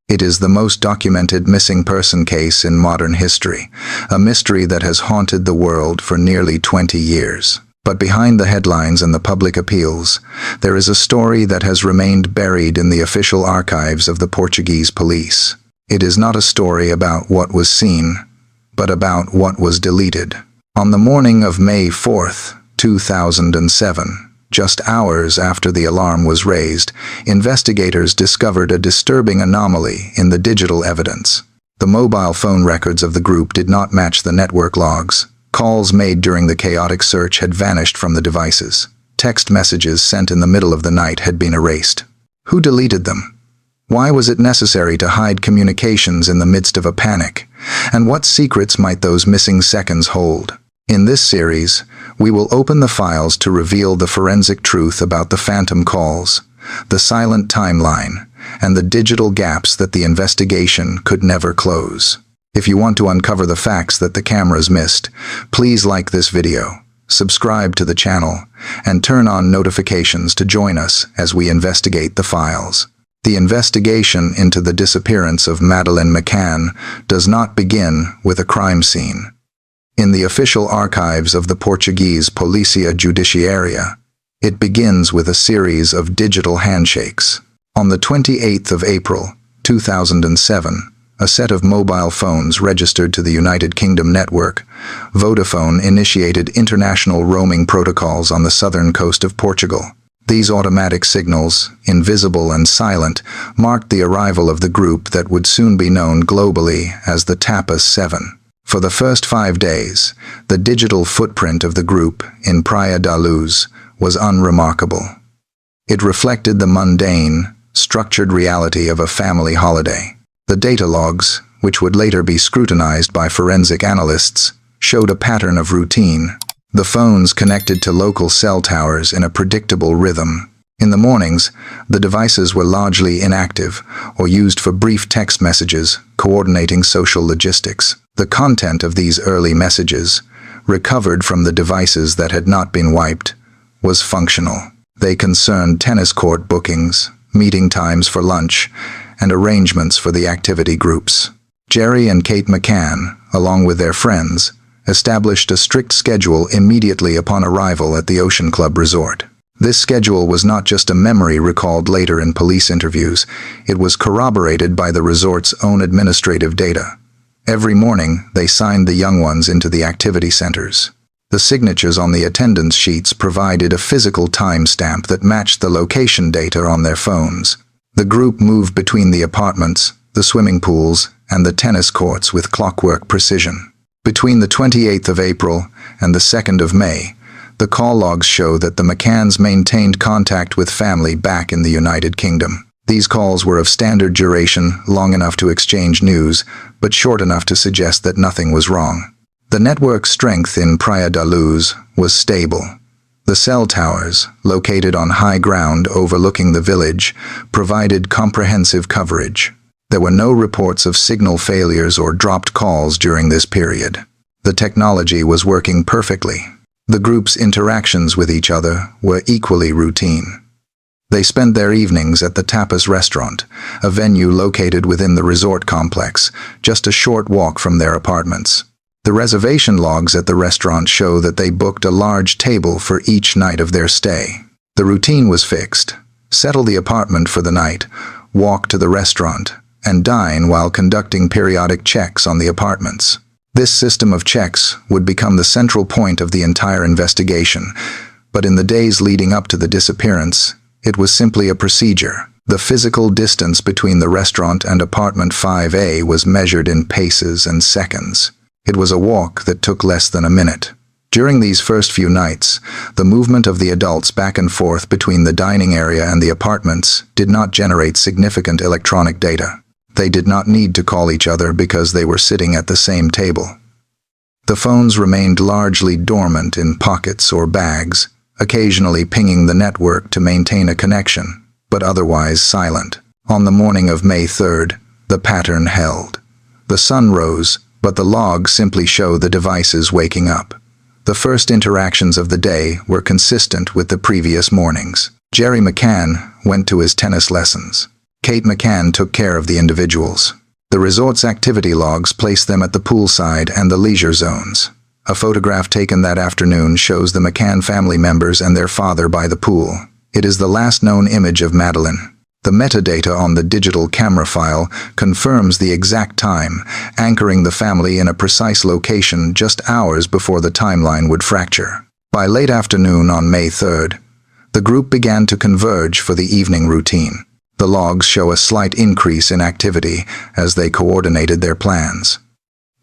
It is the most documented missing person case in modern history, a mystery that has haunted the world for nearly 20 years. But behind the headlines and the public appeals, there is a story that has remained buried in the official archives of the Portuguese police. It is not a story about what was seen, but about what was deleted. On the morning of May 4th, 2007, just hours after the alarm was raised, investigators discovered a disturbing anomaly in the digital evidence. The mobile phone records of the group did not match the network logs. Calls made during the chaotic search had vanished from the devices. Text messages sent in the middle of the night had been erased. Who deleted them? Why was it necessary to hide communications in the midst of a panic? And what secrets might those missing seconds hold? In this series, we will open the files to reveal the forensic truth about the phantom calls, the silent timeline, and the digital gaps that the investigation could never close. If you want to uncover the facts that the cameras missed, please like this video, subscribe to the channel, and turn on notifications to join us as we investigate the files. The investigation into the disappearance of Madeleine McCann does not begin with a crime scene. In the official archives of the Portuguese Polícia Judiciária, it begins with a series of digital handshakes. On the 28th of April, 2007, a set of mobile phones registered to the United Kingdom network, Vodafone initiated international roaming protocols on the southern coast of Portugal. These automatic signals, invisible and silent, marked the arrival of the group that would soon be known globally as the Tapas 7. For the first 5 days, the digital footprint of the group in Praia da Luz was unremarkable. It reflected the mundane, structured reality of a family holiday. The data logs, which would later be scrutinized by forensic analysts, showed a pattern of routine. The phones connected to local cell towers in a predictable rhythm. In the mornings, the devices were largely inactive or used for brief text messages, coordinating social logistics. The content of these early messages, recovered from the devices that had not been wiped, was functional. They concerned tennis court bookings, meeting times for lunch, and arrangements for the activity groups. Jerry and Kate McCann, along with their friends, established a strict schedule immediately upon arrival at the Ocean Club Resort. This schedule was not just a memory recalled later in police interviews, it was corroborated by the resort's own administrative data. Every morning, they signed the young ones into the activity centers. The signatures on the attendance sheets provided a physical timestamp that matched the location data on their phones. The group moved between the apartments, the swimming pools, and the tennis courts with clockwork precision. Between the 28th of April and the 2nd of May, the call logs show that the McCanns maintained contact with family back in the United Kingdom. These calls were of standard duration, long enough to exchange news, but short enough to suggest that nothing was wrong. The network's strength in Praia da Luz was stable. The cell towers, located on high ground overlooking the village, provided comprehensive coverage. There were no reports of signal failures or dropped calls during this period. The technology was working perfectly. The group's interactions with each other were equally routine. They spent their evenings at the Tapas restaurant, a venue located within the resort complex, just a short walk from their apartments. The reservation logs at the restaurant show that they booked a large table for each night of their stay. The routine was fixed: settle the apartment for the night, walk to the restaurant, and dine while conducting periodic checks on the apartments. This system of checks would become the central point of the entire investigation, but in the days leading up to the disappearance, it was simply a procedure. The physical distance between the restaurant and apartment 5A was measured in paces and seconds. It was a walk that took less than a minute. During these first few nights, the movement of the adults back and forth between the dining area and the apartments did not generate significant electronic data. They did not need to call each other because they were sitting at the same table. The phones remained largely dormant in pockets or bags, occasionally pinging the network to maintain a connection, but otherwise silent. On the morning of May 3rd, the pattern held. The sun rose, but the logs simply show the devices waking up. The first interactions of the day were consistent with the previous mornings. Jerry McCann went to his tennis lessons. Kate McCann took care of the individuals. The resort's activity logs placed them at the poolside and the leisure zones. A photograph taken that afternoon shows the McCann family members and their father by the pool. It is the last known image of Madeleine. The metadata on the digital camera file confirms the exact time, anchoring the family in a precise location just hours before the timeline would fracture. By late afternoon on May 3rd, the group began to converge for the evening routine. The logs show a slight increase in activity as they coordinated their plans.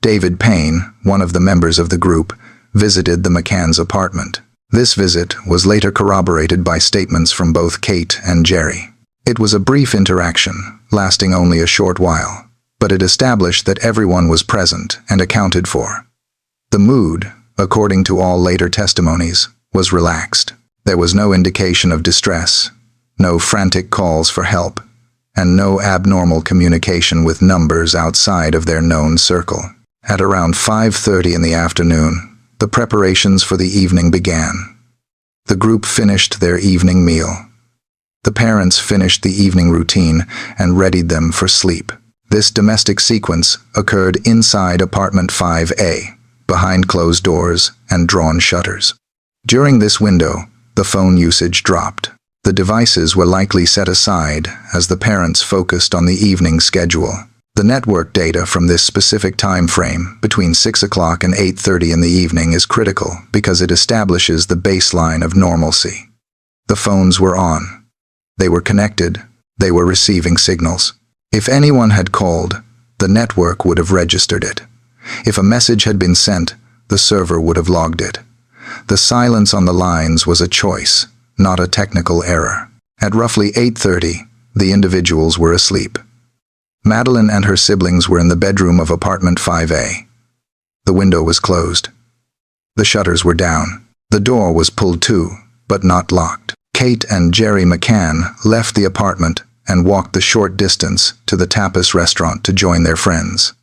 David Payne, one of the members of the group, visited the McCann's apartment. This visit was later corroborated by statements from both Kate and Jerry. It was a brief interaction, lasting only a short while, but it established that everyone was present and accounted for. The mood, according to all later testimonies, was relaxed. There was no indication of distress, no frantic calls for help, and no abnormal communication with numbers outside of their known circle. At around 5:30 in the afternoon, the preparations for the evening began. The group finished their evening meal. The parents finished the evening routine and readied them for sleep. This domestic sequence occurred inside apartment 5A, behind closed doors and drawn shutters. During this window, the phone usage dropped. The devices were likely set aside as the parents focused on the evening schedule. The network data from this specific time frame, between 6 o'clock and 8:30 in the evening, is critical because it establishes the baseline of normalcy. The phones were on. They were connected. They were receiving signals. If anyone had called, the network would have registered it. If a message had been sent, the server would have logged it. The silence on the lines was a choice, not a technical error. At roughly 8:30, the individuals were asleep. Madeleine and her siblings were in the bedroom of apartment 5A. The window was closed. The shutters were down. The door was pulled to, but not locked. Kate and Jerry McCann left the apartment and walked the short distance to the tapas restaurant to join their friends.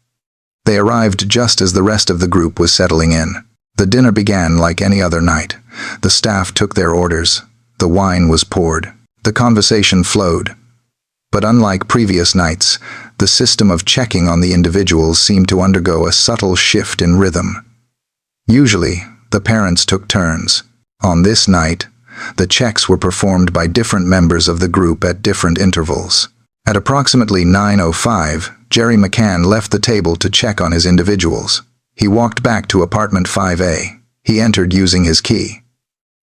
They arrived just as the rest of the group was settling in. The dinner began like any other night. The staff took their orders. The wine was poured. The conversation flowed. But unlike previous nights, the system of checking on the individuals seemed to undergo a subtle shift in rhythm. Usually, the parents took turns. On this night, the checks were performed by different members of the group at different intervals. At approximately 9:05, Jerry McCann left the table to check on his individuals. He walked back to apartment 5A. He entered using his key.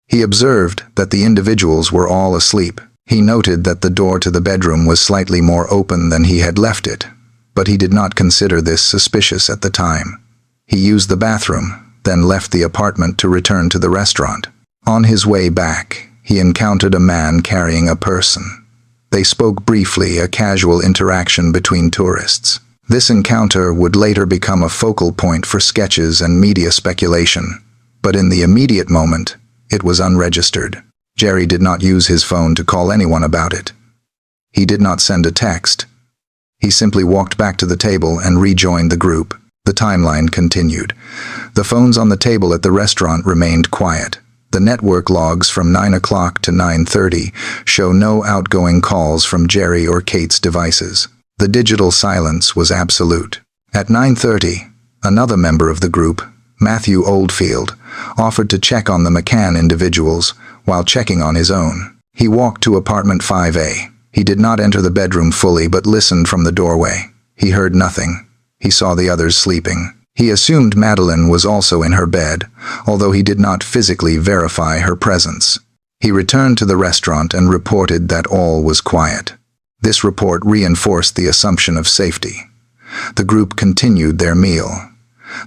He observed that the individuals were all asleep. He noted that the door to the bedroom was slightly more open than he had left it, but he did not consider this suspicious at the time. He used the bathroom, then left the apartment to return to the restaurant. On his way back, he encountered a man carrying a person. They spoke briefly, a casual interaction between tourists. This encounter would later become a focal point for sketches and media speculation, but in the immediate moment, it was unregistered. Jerry did not use his phone to call anyone about it. He did not send a text. He simply walked back to the table and rejoined the group. The timeline continued. The phones on the table at the restaurant remained quiet. The network logs from 9 o'clock to 9:30 show no outgoing calls from Jerry or Kate's devices. The digital silence was absolute. At 9:30, another member of the group, Matthew Oldfield, offered to check on the McCann individuals while checking on his own. He walked to apartment 5A. He did not enter the bedroom fully but listened from the doorway. He heard nothing. He saw the others sleeping. He assumed Madeleine was also in her bed, although he did not physically verify her presence. He returned to the restaurant and reported that all was quiet. This report reinforced the assumption of safety. The group continued their meal.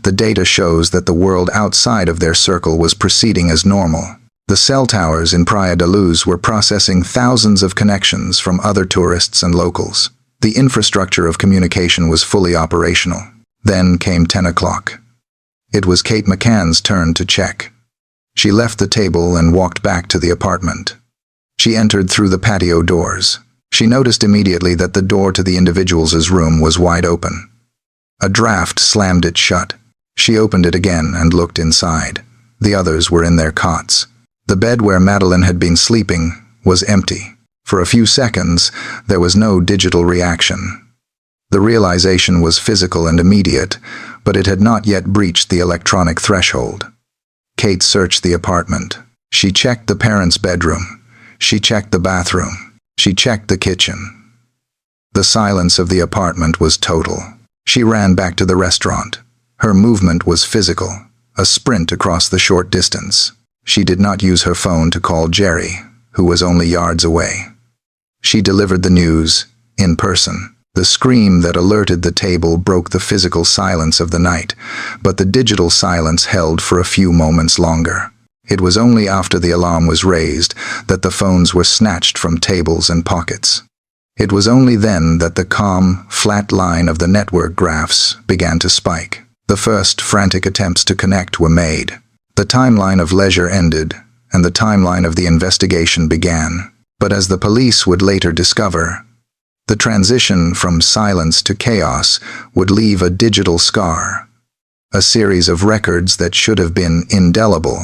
The data shows that the world outside of their circle was proceeding as normal. The cell towers in Praia da Luz were processing thousands of connections from other tourists and locals. The infrastructure of communication was fully operational. Then came 10 o'clock. It was Kate McCann's turn to check. She left the table and walked back to the apartment. She entered through the patio doors. She noticed immediately that the door to the individual's room was wide open. A draft slammed it shut. She opened it again and looked inside. The others were in their cots. The bed where Madeleine had been sleeping was empty. For a few seconds, there was no digital reaction. The realization was physical and immediate, but it had not yet breached the electronic threshold. Kate searched the apartment. She checked the parents' bedroom. She checked the bathroom. She checked the kitchen. The silence of the apartment was total. She ran back to the restaurant. Her movement was physical, a sprint across the short distance. She did not use her phone to call Jerry, who was only yards away. She delivered the news, in person. The scream that alerted the table broke the physical silence of the night, but the digital silence held for a few moments longer. It was only after the alarm was raised that the phones were snatched from tables and pockets. It was only then that the calm, flat line of the network graphs began to spike. The first frantic attempts to connect were made. The timeline of leisure ended, and the timeline of the investigation began. But as the police would later discover, the transition from silence to chaos would leave a digital scar, a series of records that should have been indelible,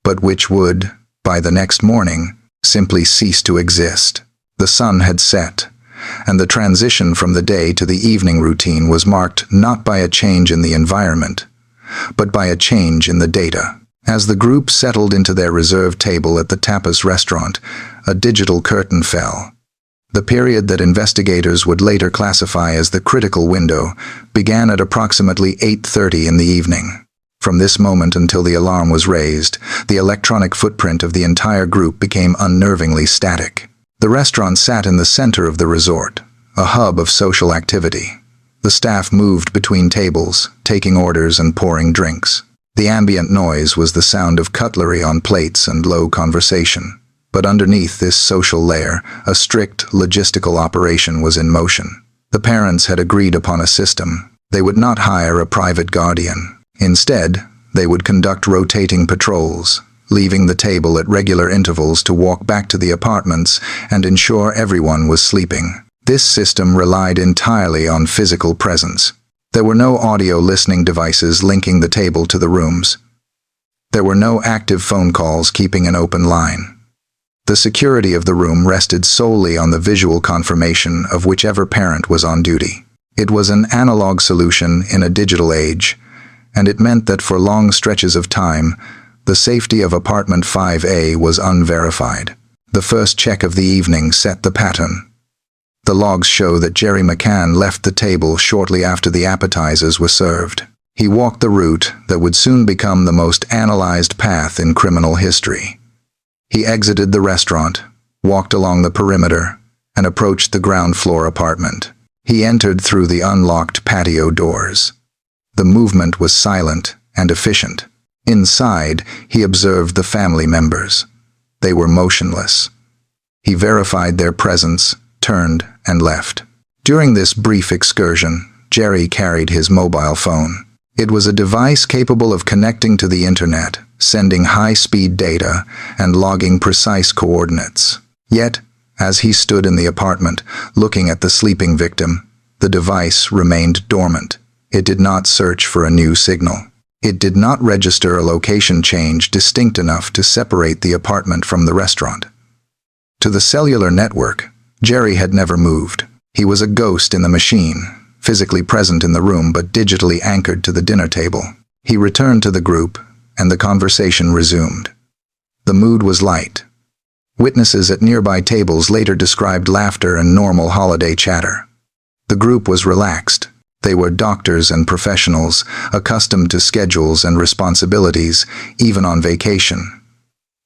but which would, by the next morning, simply cease to exist. The sun had set, and the transition from the day to the evening routine was marked not by a change in the environment, but by a change in the data. As the group settled into their reserved table at the tapas restaurant, a digital curtain fell. The period that investigators would later classify as the critical window began at approximately 8:30 in the evening. From this moment until the alarm was raised, the electronic footprint of the entire group became unnervingly static. The restaurant sat in the center of the resort, a hub of social activity. The staff moved between tables, taking orders and pouring drinks. The ambient noise was the sound of cutlery on plates and low conversation. But underneath this social layer, a strict logistical operation was in motion. The parents had agreed upon a system. They would not hire a private guardian. Instead, they would conduct rotating patrols, leaving the table at regular intervals to walk back to the apartments and ensure everyone was sleeping. This system relied entirely on physical presence. There were no audio listening devices linking the table to the rooms. There were no active phone calls keeping an open line. The security of the room rested solely on the visual confirmation of whichever parent was on duty. It was an analog solution in a digital age, and it meant that for long stretches of time, the safety of apartment 5A was unverified. The first check of the evening set the pattern. The logs show that Jerry McCann left the table shortly after the appetizers were served. He walked the route that would soon become the most analyzed path in criminal history. He exited the restaurant, walked along the perimeter, and approached the ground floor apartment. He entered through the unlocked patio doors. The movement was silent and efficient. Inside, he observed the family members. They were motionless. He verified their presence, turned, and left. During this brief excursion, Jerry carried his mobile phone. It was a device capable of connecting to the internet, sending high-speed data, and logging precise coordinates. Yet, as he stood in the apartment, looking at the sleeping victim, the device remained dormant. It did not search for a new signal. It did not register a location change distinct enough to separate the apartment from the restaurant. To the cellular network, Jerry had never moved. He was a ghost in the machine, physically present in the room but digitally anchored to the dinner table. He returned to the group, and the conversation resumed. The mood was light. Witnesses at nearby tables later described laughter and normal holiday chatter. The group was relaxed. They were doctors and professionals, accustomed to schedules and responsibilities, even on vacation.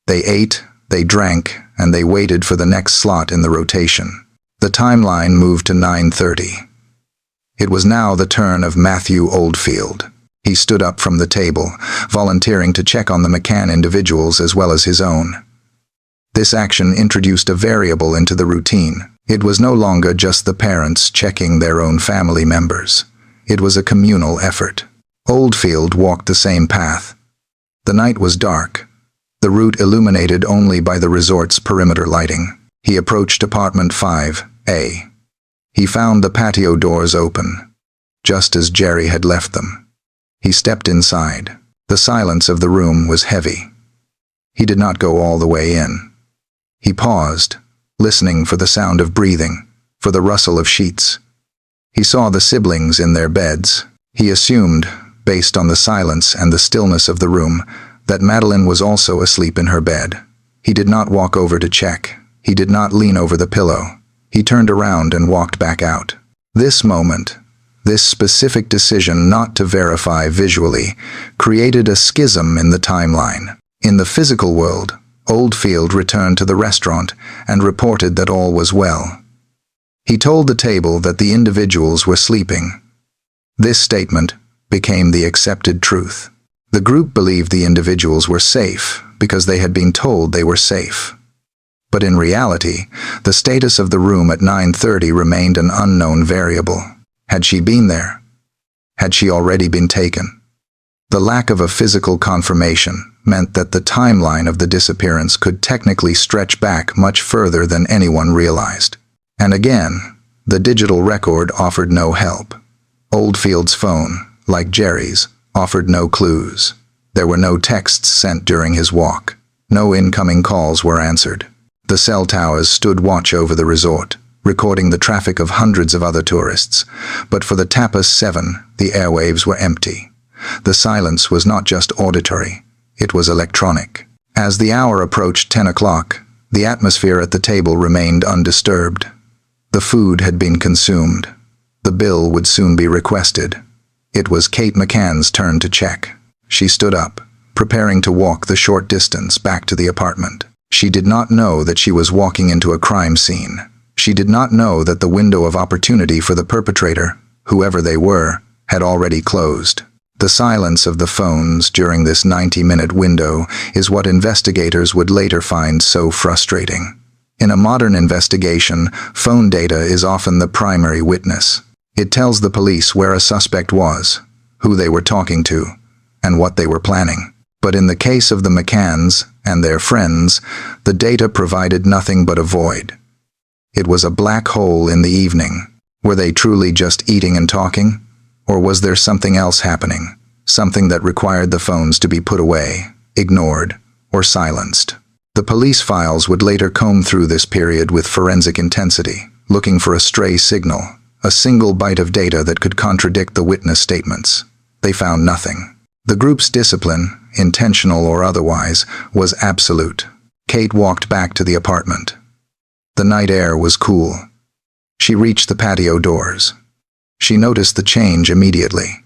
They ate, they drank, and they waited for the next slot in the rotation. The timeline moved to 9:30. It was now the turn of Matthew Oldfield. He stood up from the table, volunteering to check on the McCann individuals as well as his own. This action introduced a variable into the routine. It was no longer just the parents checking their own family members. It was a communal effort. Oldfield walked the same path. The night was dark, the route illuminated only by the resort's perimeter lighting. He approached apartment 5A. He found the patio doors open, just as Jerry had left them. He stepped inside. The silence of the room was heavy. He did not go all the way in. He paused, listening for the sound of breathing, for the rustle of sheets. He saw the siblings in their beds. He assumed, based on the silence and the stillness of the room, that Madeleine was also asleep in her bed. He did not walk over to check. He did not lean over the pillow. He turned around and walked back out. This moment, this specific decision not to verify visually, created a schism in the timeline. In the physical world, Oldfield returned to the restaurant and reported that all was well. He told the table that the individuals were sleeping. This statement became the accepted truth. The group believed the individuals were safe because they had been told they were safe. But in reality, the status of the room at 9:30 remained an unknown variable. Had she been there? Had she already been taken? The lack of a physical confirmation meant that the timeline of the disappearance could technically stretch back much further than anyone realized. And again, the digital record offered no help. Oldfield's phone, like Jerry's, offered no clues. There were no texts sent during his walk. No incoming calls were answered. The cell towers stood watch over the resort, recording the traffic of hundreds of other tourists. But for the Tapas 7, the airwaves were empty. The silence was not just auditory, it was electronic. As the hour approached 10 o'clock, the atmosphere at the table remained undisturbed. The food had been consumed. The bill would soon be requested. It was Kate McCann's turn to check. She stood up, preparing to walk the short distance back to the apartment. She did not know that she was walking into a crime scene. She did not know that the window of opportunity for the perpetrator, whoever they were, had already closed. The silence of the phones during this 90-minute window is what investigators would later find so frustrating. In a modern investigation, phone data is often the primary witness. It tells the police where a suspect was, who they were talking to, and what they were planning. But in the case of the McCanns and their friends, the data provided nothing but a void. It was a black hole in the evening. Were they truly just eating and talking? Or was there something else happening? Something that required the phones to be put away, ignored, or silenced. The police files would later comb through this period with forensic intensity, looking for a stray signal, a single byte of data that could contradict the witness statements. They found nothing. The group's discipline, intentional or otherwise, was absolute. Kate walked back to the apartment. The night air was cool. She reached the patio doors. She noticed the change immediately.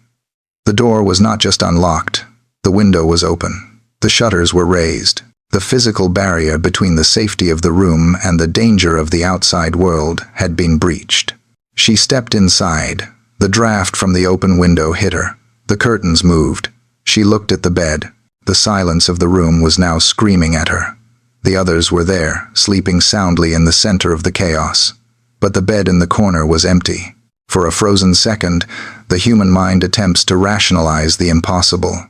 The door was not just unlocked, the window was open. The shutters were raised. The physical barrier between the safety of the room and the danger of the outside world had been breached. She stepped inside. The draft from the open window hit her. The curtains moved. She looked at the bed. The silence of the room was now screaming at her. The others were there, sleeping soundly in the center of the chaos. But the bed in the corner was empty. For a frozen second, the human mind attempts to rationalize the impossible.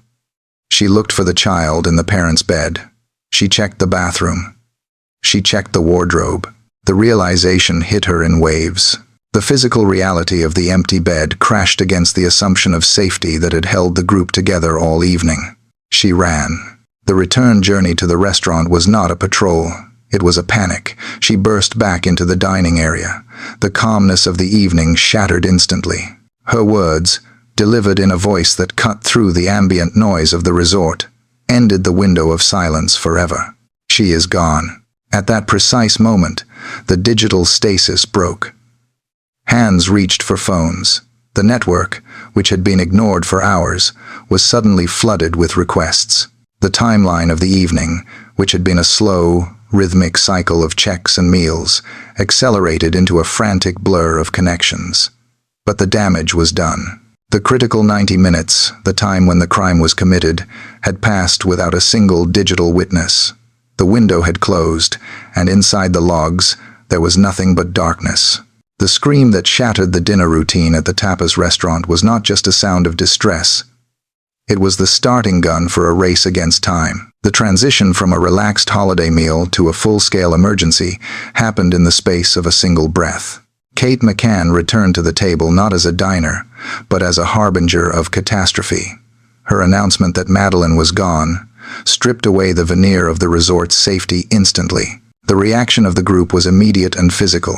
She looked for the child in the parents' bed. She checked the bathroom. She checked the wardrobe. The realization hit her in waves. The physical reality of the empty bed crashed against the assumption of safety that had held the group together all evening. She ran. The return journey to the restaurant was not a patrol. It was a panic. She burst back into the dining area. The calmness of the evening shattered instantly. Her words, delivered in a voice that cut through the ambient noise of the resort, ended the window of silence forever. She is gone. At that precise moment, the digital stasis broke. Hands reached for phones. The network, which had been ignored for hours, was suddenly flooded with requests. The timeline of the evening, which had been a slow, rhythmic cycle of checks and meals, accelerated into a frantic blur of connections. But the damage was done. The critical 90 minutes, the time when the crime was committed, had passed without a single digital witness. The window had closed, and inside the logs, there was nothing but darkness. The scream that shattered the dinner routine at the tapas restaurant was not just a sound of distress. It was the starting gun for a race against time. The transition from a relaxed holiday meal to a full-scale emergency happened in the space of a single breath. Kate McCann returned to the table not as a diner, but as a harbinger of catastrophe. Her announcement that Madeleine was gone stripped away the veneer of the resort's safety instantly. The reaction of the group was immediate and physical.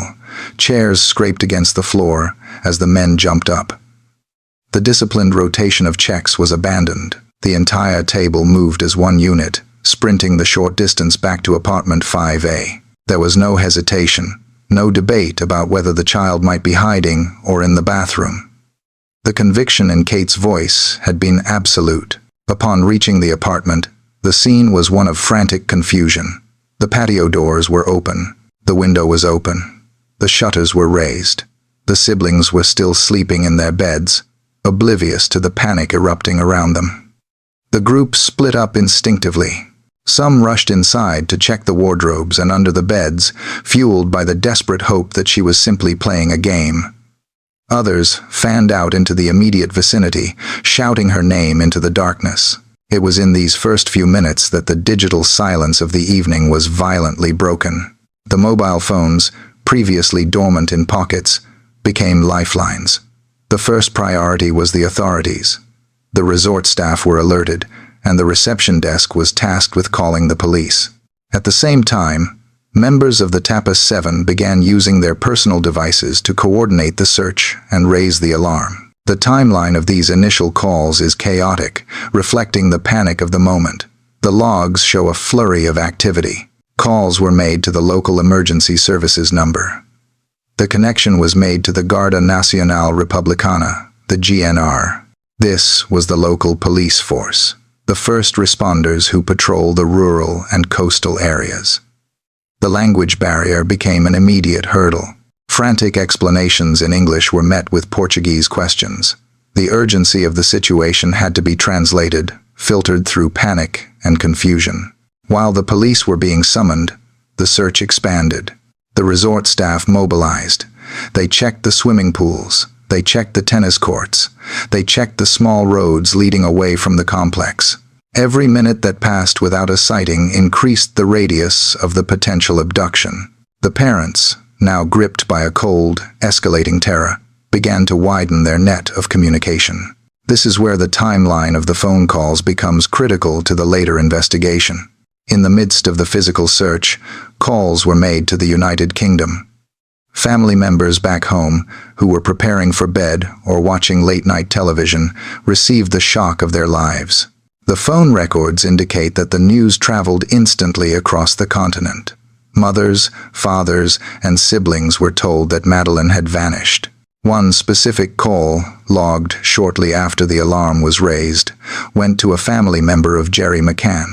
Chairs scraped against the floor as the men jumped up. The disciplined rotation of checks was abandoned. The entire table moved as one unit, sprinting the short distance back to apartment 5A. There was no hesitation, no debate about whether the child might be hiding or in the bathroom. The conviction in Kate's voice had been absolute. Upon reaching the apartment, the scene was one of frantic confusion. The patio doors were open. The window was open. The shutters were raised. The siblings were still sleeping in their beds, oblivious to the panic erupting around them. The group split up instinctively. Some rushed inside to check the wardrobes and under the beds, fueled by the desperate hope that she was simply playing a game. Others fanned out into the immediate vicinity, shouting her name into the darkness. It was in these first few minutes that the digital silence of the evening was violently broken. The mobile phones, previously dormant in pockets, became lifelines. The first priority was the authorities. The resort staff were alerted, and the reception desk was tasked with calling the police. At the same time, members of the Tapas 7 began using their personal devices to coordinate the search and raise the alarm. The timeline of these initial calls is chaotic, reflecting the panic of the moment. The logs show a flurry of activity. Calls were made to the local emergency services number. The connection was made to the Guardia Nacional Republicana, the GNR. This was the local police force, the first responders who patrol the rural and coastal areas. The language barrier became an immediate hurdle. Frantic explanations in English were met with Portuguese questions. The urgency of the situation had to be translated, filtered through panic and confusion. While the police were being summoned, the search expanded. The resort staff mobilized. They checked the swimming pools. They checked the tennis courts. They checked the small roads leading away from the complex. Every minute that passed without a sighting increased the radius of the potential abduction. The parents, now gripped by a cold, escalating terror, began to widen their net of communication. This is where the timeline of the phone calls becomes critical to the later investigation. In the midst of the physical search, calls were made to the United Kingdom. Family members back home, who were preparing for bed or watching late-night television, received the shock of their lives. The phone records indicate that the news traveled instantly across the continent. Mothers, fathers, and siblings were told that Madeleine had vanished. One specific call, logged shortly after the alarm was raised, went to a family member of Jerry McCann.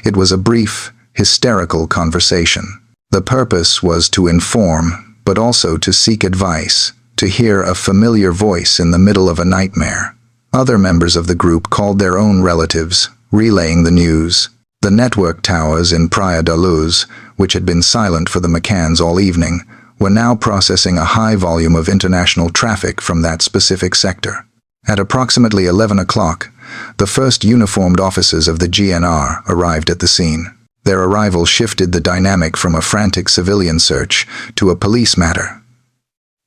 It was a brief, hysterical conversation. The purpose was to inform, but also to seek advice, to hear a familiar voice in the middle of a nightmare. Other members of the group called their own relatives, relaying the news. The network towers in Praia da Luz, which had been silent for the McCanns all evening, were now processing a high volume of international traffic from that specific sector. At approximately 11 o'clock, the first uniformed officers of the GNR arrived at the scene. Their arrival shifted the dynamic from a frantic civilian search to a police matter.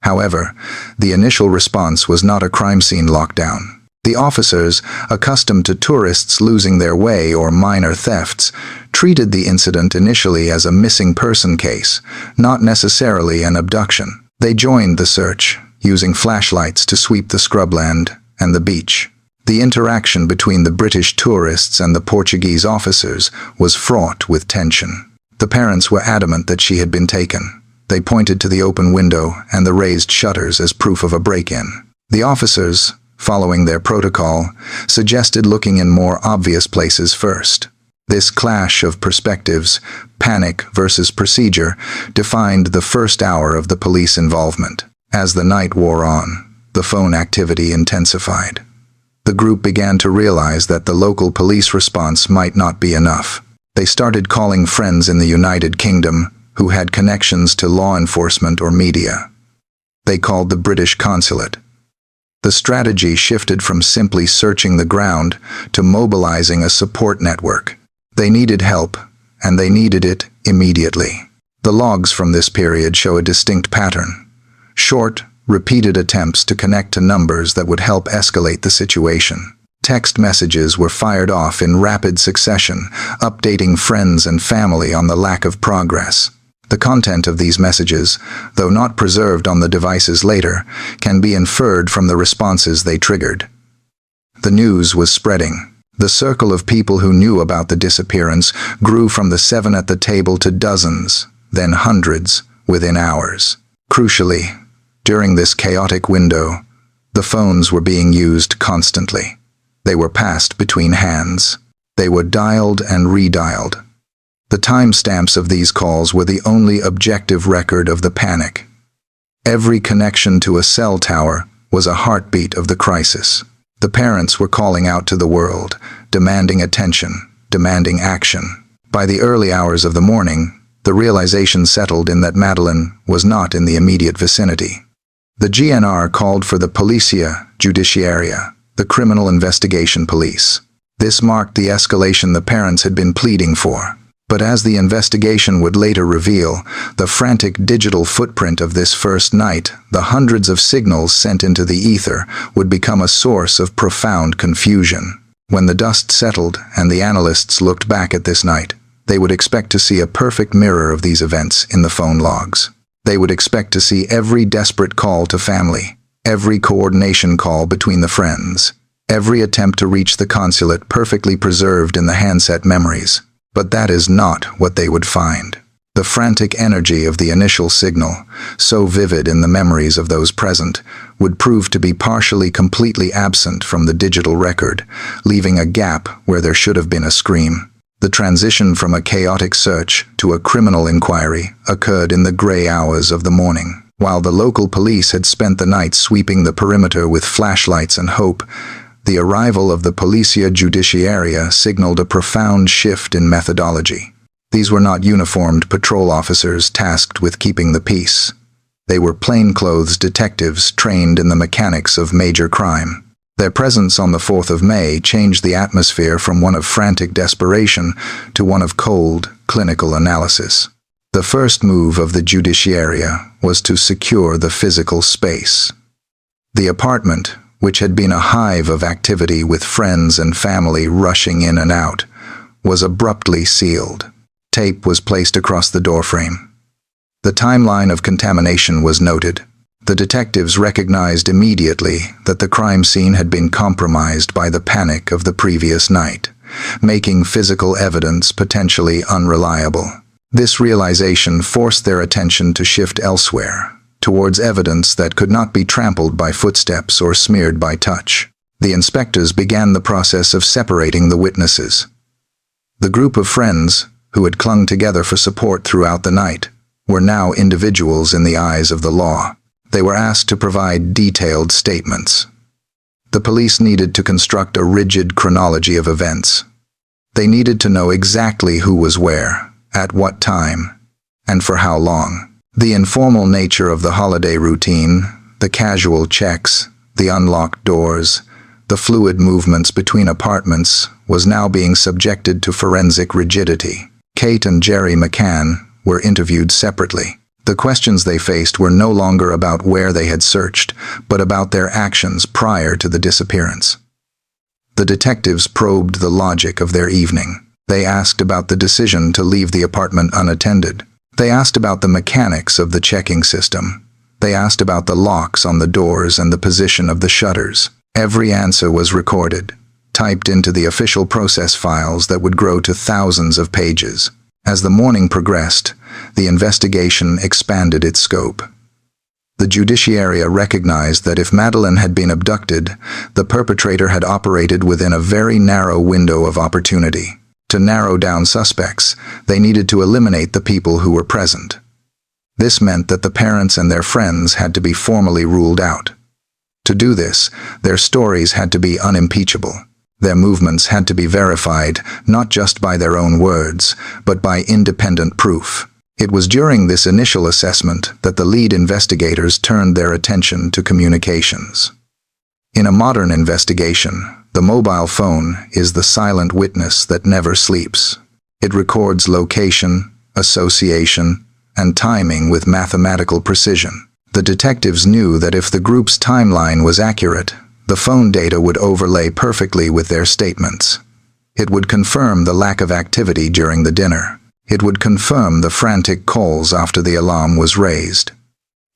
However, the initial response was not a crime scene lockdown. The officers, accustomed to tourists losing their way or minor thefts, treated the incident initially as a missing person case, not necessarily an abduction. They joined the search, using flashlights to sweep the scrubland and the beach. The interaction between the British tourists and the Portuguese officers was fraught with tension. The parents were adamant that she had been taken. They pointed to the open window and the raised shutters as proof of a break-in. The officers, following their protocol, suggested looking in more obvious places first. This clash of perspectives, panic versus procedure, defined the first hour of the police involvement. As the night wore on, the phone activity intensified. The group began to realize that the local police response might not be enough. They started calling friends in the United Kingdom who had connections to law enforcement or media. They called the British consulate. The strategy shifted from simply searching the ground to mobilizing a support network. They needed help, and they needed it immediately. The logs from this period show a distinct pattern. Short, repeated attempts to connect to numbers that would help escalate the situation. Text messages were fired off in rapid succession, updating friends and family on the lack of progress. The content of these messages, though not preserved on the devices later, can be inferred from the responses they triggered. The news was spreading. The circle of people who knew about the disappearance grew from the 7 at the table to dozens, then hundreds, within hours. Crucially, during this chaotic window, the phones were being used constantly. They were passed between hands. They were dialed and redialed. The timestamps of these calls were the only objective record of the panic. Every connection to a cell tower was a heartbeat of the crisis. The parents were calling out to the world, demanding attention, demanding action. By the early hours of the morning, the realization settled in that Madeleine was not in the immediate vicinity. The GNR called for the Policia Judiciaria, the Criminal Investigation Police. This marked the escalation the parents had been pleading for. But as the investigation would later reveal, the frantic digital footprint of this first night, the hundreds of signals sent into the ether, would become a source of profound confusion. When the dust settled and the analysts looked back at this night, they would expect to see a perfect mirror of these events in the phone logs. They would expect to see every desperate call to family, every coordination call between the friends, every attempt to reach the consulate perfectly preserved in the handset memories. But that is not what they would find. The frantic energy of the initial signal, so vivid in the memories of those present, would prove to be completely absent from the digital record, leaving a gap where there should have been a scream. The transition from a chaotic search to a criminal inquiry occurred in the gray hours of the morning. While the local police had spent the night sweeping the perimeter with flashlights and hope, the arrival of the Policia Judiciaria signaled a profound shift in methodology. These were not uniformed patrol officers tasked with keeping the peace. They were plainclothes detectives trained in the mechanics of major crime. Their presence on the 4th of May changed the atmosphere from one of frantic desperation to one of cold, clinical analysis. The first move of the Judiciaria was to secure the physical space. The apartment, which had been a hive of activity with friends and family rushing in and out, was abruptly sealed. Tape was placed across the doorframe. The timeline of contamination was noted. The detectives recognized immediately that the crime scene had been compromised by the panic of the previous night, making physical evidence potentially unreliable. This realization forced their attention to shift elsewhere, towards evidence that could not be trampled by footsteps or smeared by touch. The inspectors began the process of separating the witnesses. The group of friends, who had clung together for support throughout the night, were now individuals in the eyes of the law. They were asked to provide detailed statements. The police needed to construct a rigid chronology of events. They needed to know exactly who was where, at what time, and for how long. The informal nature of the holiday routine, the casual checks, the unlocked doors, the fluid movements between apartments was now being subjected to forensic rigidity. Kate and Jerry McCann were interviewed separately. The questions they faced were no longer about where they had searched, but about their actions prior to the disappearance. The detectives probed the logic of their evening. They asked about the decision to leave the apartment unattended. They asked about the mechanics of the checking system. They asked about the locks on the doors and the position of the shutters. Every answer was recorded, typed into the official process files that would grow to thousands of pages. As the morning progressed, the investigation expanded its scope. The Judiciaria recognized that if Madeleine had been abducted, the perpetrator had operated within a very narrow window of opportunity. To narrow down suspects, they needed to eliminate the people who were present. This meant that the parents and their friends had to be formally ruled out. To do this, their stories had to be unimpeachable. Their movements had to be verified, not just by their own words, but by independent proof. It was during this initial assessment that the lead investigators turned their attention to communications. In a modern investigation, the mobile phone is the silent witness that never sleeps. It records location, association, and timing with mathematical precision. The detectives knew that if the group's timeline was accurate, The phone data would overlay perfectly with their statements. It would confirm the lack of activity during the dinner. It would confirm the frantic calls after the alarm was raised.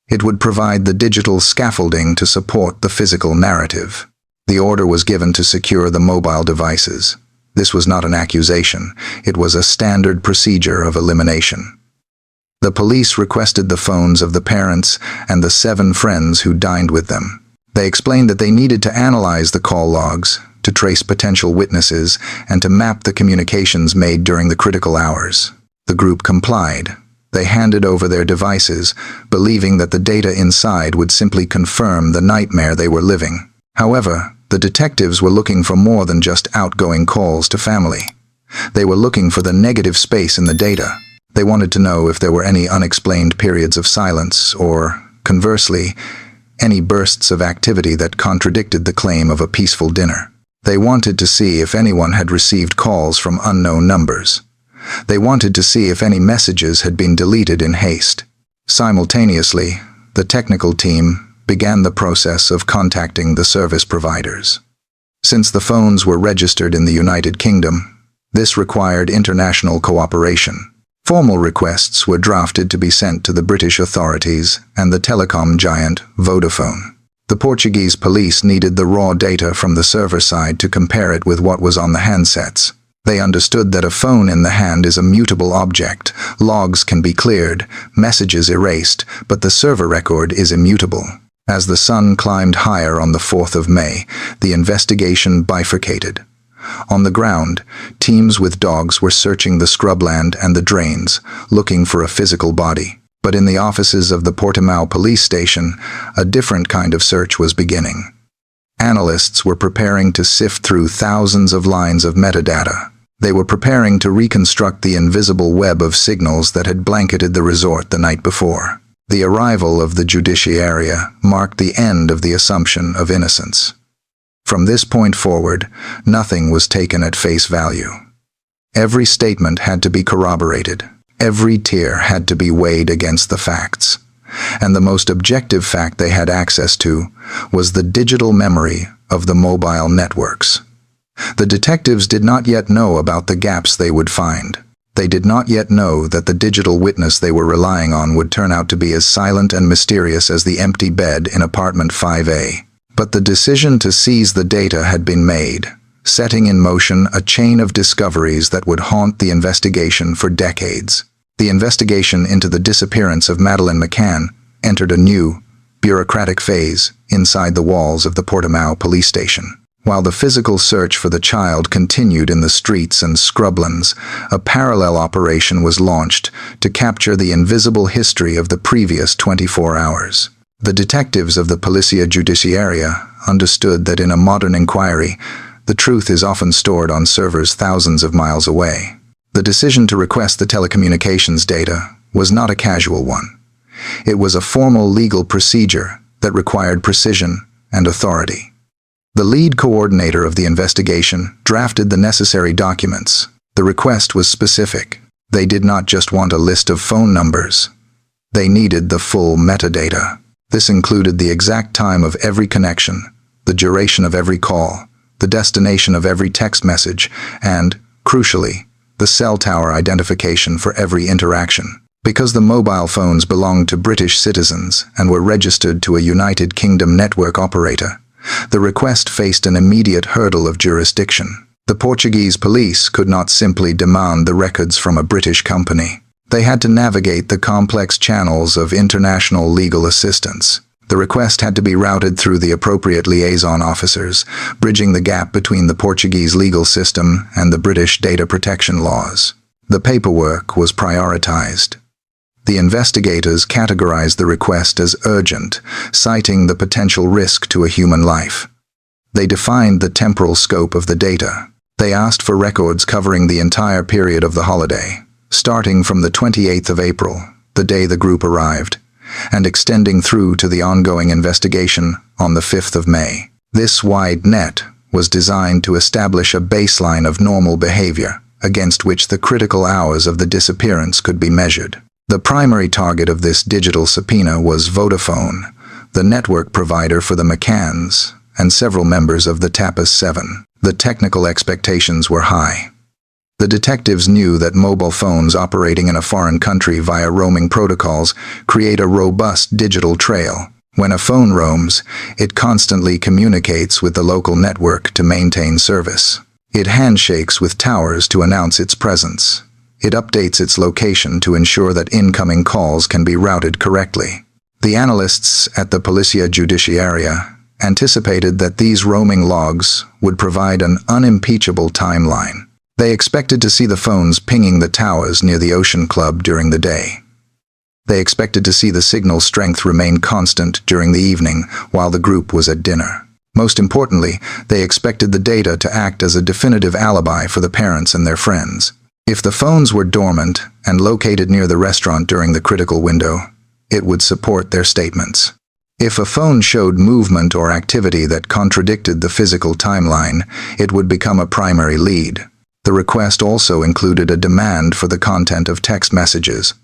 It would provide the digital scaffolding to support the physical narrative. The order was given to secure the mobile devices. This was not an accusation. It was a standard procedure of elimination. The police requested the phones of the parents and the 7 friends who dined with them. They explained that they needed to analyze the call logs, to trace potential witnesses, and to map the communications made during the critical hours. The group complied. They handed over their devices, believing that the data inside would simply confirm the nightmare they were living. However, the detectives were looking for more than just outgoing calls to family. They were looking for the negative space in the data. They wanted to know if there were any unexplained periods of silence or, conversely, any bursts of activity that contradicted the claim of a peaceful dinner. They wanted to see if anyone had received calls from unknown numbers. They wanted to see if any messages had been deleted in haste. Simultaneously, the technical team began the process of contacting the service providers. Since the phones were registered in the United Kingdom, this required international cooperation. Formal requests were drafted to be sent to the British authorities and the telecom giant Vodafone. The Portuguese police needed the raw data from the server side to compare it with what was on the handsets. They understood that a phone in the hand is a mutable object. Logs can be cleared, messages erased, but the server record is immutable. As the sun climbed higher on the 4th of May, the investigation bifurcated. On the ground, teams with dogs were searching the scrubland and the drains, looking for a physical body. But in the offices of the Portimão police station, a different kind of search was beginning. Analysts were preparing to sift through thousands of lines of metadata. They were preparing to reconstruct the invisible web of signals that had blanketed the resort the night before. The arrival of the judiciaria marked the end of the assumption of innocence. From this point forward, nothing was taken at face value. Every statement had to be corroborated. Every tear had to be weighed against the facts. And the most objective fact they had access to was the digital memory of the mobile networks. The detectives did not yet know about the gaps they would find. They did not yet know that the digital witness they were relying on would turn out to be as silent and mysterious as the empty bed in apartment 5A. But the decision to seize the data had been made, setting in motion a chain of discoveries that would haunt the investigation for decades. The investigation into the disappearance of Madeleine McCann entered a new, bureaucratic phase inside the walls of the Portimão police station. While the physical search for the child continued in the streets and scrublands, a parallel operation was launched to capture the invisible history of the previous 24 hours. The detectives of the Polícia Judiciária understood that in a modern inquiry, the truth is often stored on servers thousands of miles away. The decision to request the telecommunications data was not a casual one. It was a formal legal procedure that required precision and authority. The lead coordinator of the investigation drafted the necessary documents. The request was specific. They did not just want a list of phone numbers. They needed the full metadata. This included the exact time of every connection, the duration of every call, the destination of every text message, and, crucially, the cell tower identification for every interaction. Because the mobile phones belonged to British citizens and were registered to a United Kingdom network operator, the request faced an immediate hurdle of jurisdiction. The Portuguese police could not simply demand the records from a British company. They had to navigate the complex channels of international legal assistance. The request had to be routed through the appropriate liaison officers, bridging the gap between the Portuguese legal system and the British data protection laws. The paperwork was prioritized. The investigators categorized the request as urgent, citing the potential risk to a human life. They defined the temporal scope of the data. They asked for records covering the entire period of the holiday, starting from the 28th of April, the day the group arrived, and extending through to the ongoing investigation on the 5th of May. This wide net was designed to establish a baseline of normal behavior against which the critical hours of the disappearance could be measured. The primary target of this digital subpoena was Vodafone, the network provider for the McCanns, and several members of the Tapas 7. The technical expectations were high. The detectives knew that mobile phones operating in a foreign country via roaming protocols create a robust digital trail. When a phone roams, it constantly communicates with the local network to maintain service. It handshakes with towers to announce its presence. It updates its location to ensure that incoming calls can be routed correctly. The analysts at the Policia Judiciaria anticipated that these roaming logs would provide an unimpeachable timeline. They expected to see the phones pinging the towers near the Ocean Club during the day. They expected to see the signal strength remain constant during the evening while the group was at dinner. Most importantly, they expected the data to act as a definitive alibi for the parents and their friends. If the phones were dormant and located near the restaurant during the critical window, it would support their statements. If a phone showed movement or activity that contradicted the physical timeline, it would become a primary lead. The request also included a demand for the content of text messages,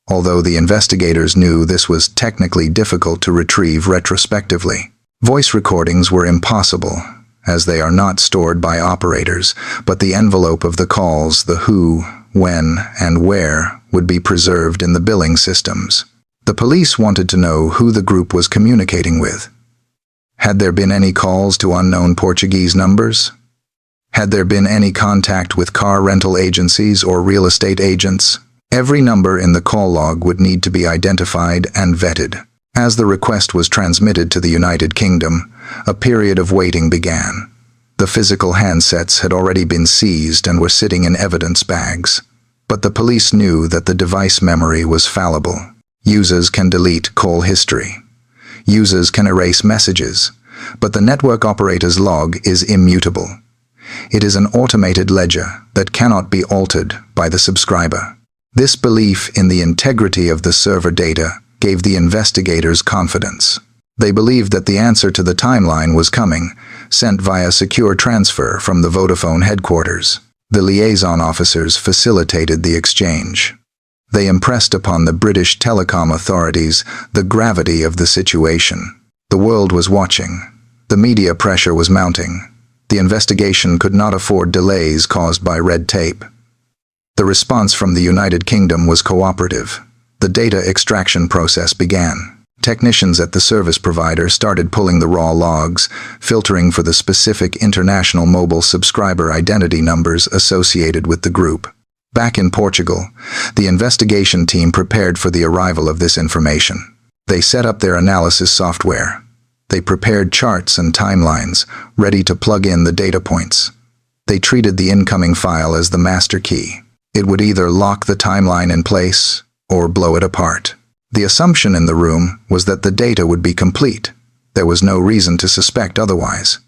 although the investigators knew this was technically difficult to retrieve retrospectively. Voice recordings were impossible, as they are not stored by operators, but the envelope of the calls, the who, when, and where, would be preserved in the billing systems. The police wanted to know who the group was communicating with. Had there been any calls to unknown Portuguese numbers? Had there been any contact with car rental agencies or real estate agents? Every number in the call log would need to be identified and vetted. As the request was transmitted to the United Kingdom, a period of waiting began. The physical handsets had already been seized and were sitting in evidence bags. But the police knew that the device memory was fallible. Users can delete call history. Users can erase messages, but the network operator's log is immutable. It is an automated ledger that cannot be altered by the subscriber. This belief in the integrity of the server data gave the investigators confidence. They believed that the answer to the timeline was coming, sent via secure transfer from the Vodafone headquarters. The liaison officers facilitated the exchange. They impressed upon the British telecom authorities the gravity of the situation. The world was watching. The media pressure was mounting. The investigation could not afford delays caused by red tape. The response from the United Kingdom was cooperative. The data extraction process began. Technicians at the service provider started pulling the raw logs, filtering for the specific international mobile subscriber identity numbers associated with the group. Back in Portugal, the investigation team prepared for the arrival of this information. They set up their analysis software. They prepared charts and timelines, ready to plug in the data points. They treated the incoming file as the master key. It would either lock the timeline in place or blow it apart. The assumption in the room was that the data would be complete. There was no reason to suspect otherwise.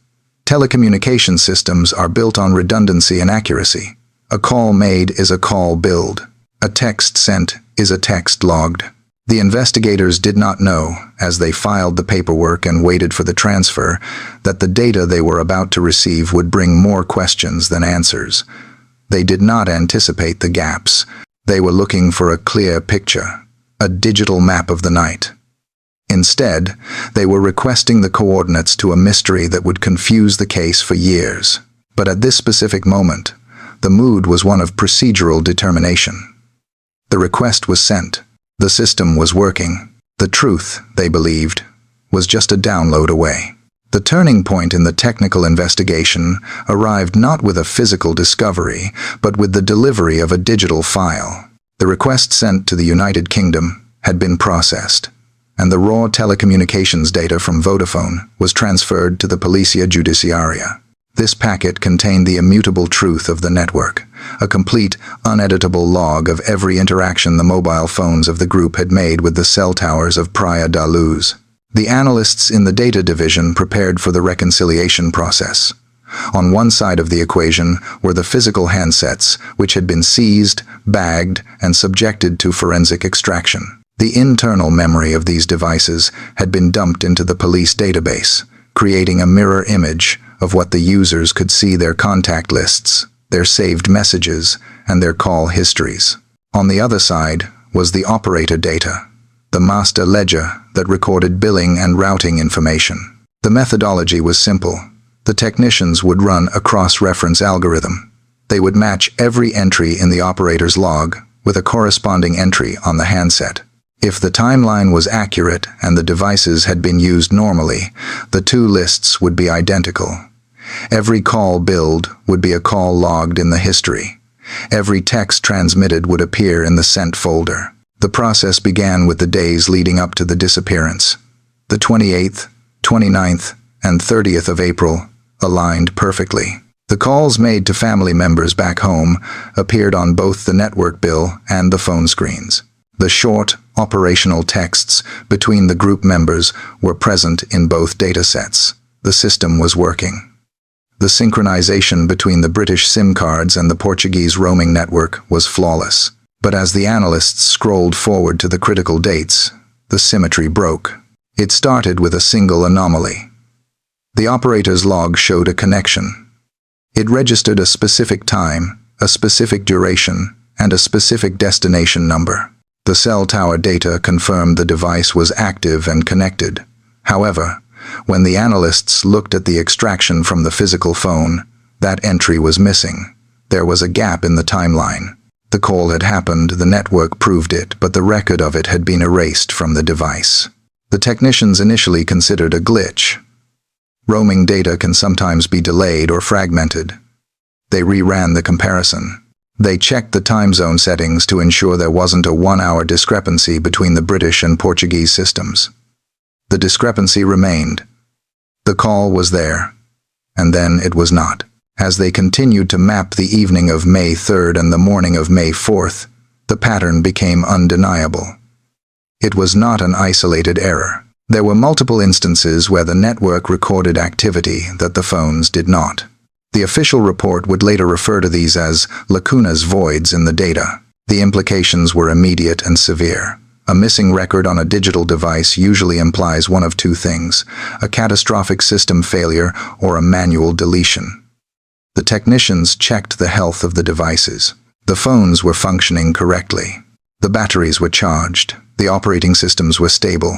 Telecommunication systems are built on redundancy and accuracy. A call made is a call billed. A text sent is a text logged. The investigators did not know, as they filed the paperwork and waited for the transfer, that the data they were about to receive would bring more questions than answers. They did not anticipate the gaps. They were looking for a clear picture, a digital map of the night. Instead, they were requesting the coordinates to a mystery that would confuse the case for years. But at this specific moment, the mood was one of procedural determination. The request was sent. The system was working. The truth, they believed, was just a download away. The turning point in the technical investigation arrived not with a physical discovery, but with the delivery of a digital file. The request sent to the United Kingdom had been processed, and the raw telecommunications data from Vodafone was transferred to the Policia Judiciaria. This packet contained the immutable truth of the network, a complete, uneditable log of every interaction the mobile phones of the group had made with the cell towers of Praia da Luz. The analysts in the data division prepared for the reconciliation process. On one side of the equation were the physical handsets, which had been seized, bagged, and subjected to forensic extraction. The internal memory of these devices had been dumped into the police database, creating a mirror image of what the users could see: their contact lists, their saved messages, and their call histories. On the other side was the operator data, the master ledger that recorded billing and routing information. The methodology was simple. The technicians would run a cross-reference algorithm. They would match every entry in the operator's log with a corresponding entry on the handset. If the timeline was accurate and the devices had been used normally, the two lists would be identical. Every call billed would be a call logged in the history. Every text transmitted would appear in the sent folder. The process began with the days leading up to the disappearance. The 28th, 29th, and 30th of April aligned perfectly. The calls made to family members back home appeared on both the network bill and the phone screens. The short, operational texts between the group members were present in both datasets. The system was working. The synchronization between the British SIM cards and the Portuguese roaming network was flawless. But as the analysts scrolled forward to the critical dates, the symmetry broke. It started with a single anomaly. The operator's log showed a connection. It registered a specific time, a specific duration, and a specific destination number. The cell tower data confirmed the device was active and connected. However, when the analysts looked at the extraction from the physical phone, that entry was missing. There was a gap in the timeline. The call had happened, the network proved it, but the record of it had been erased from the device. The technicians initially considered a glitch. Roaming data can sometimes be delayed or fragmented. They reran the comparison. They checked the time zone settings to ensure there wasn't a 1-hour discrepancy between the British and Portuguese systems. The discrepancy remained. The call was there, and then it was not. As they continued to map the evening of May 3rd and the morning of May 4th, the pattern became undeniable. It was not an isolated error. There were multiple instances where the network recorded activity that the phones did not. The official report would later refer to these as lacunas, voids in the data. The implications were immediate and severe. A missing record on a digital device usually implies one of two things: a catastrophic system failure or a manual deletion. The technicians checked the health of the devices. The phones were functioning correctly. The batteries were charged. The operating systems were stable.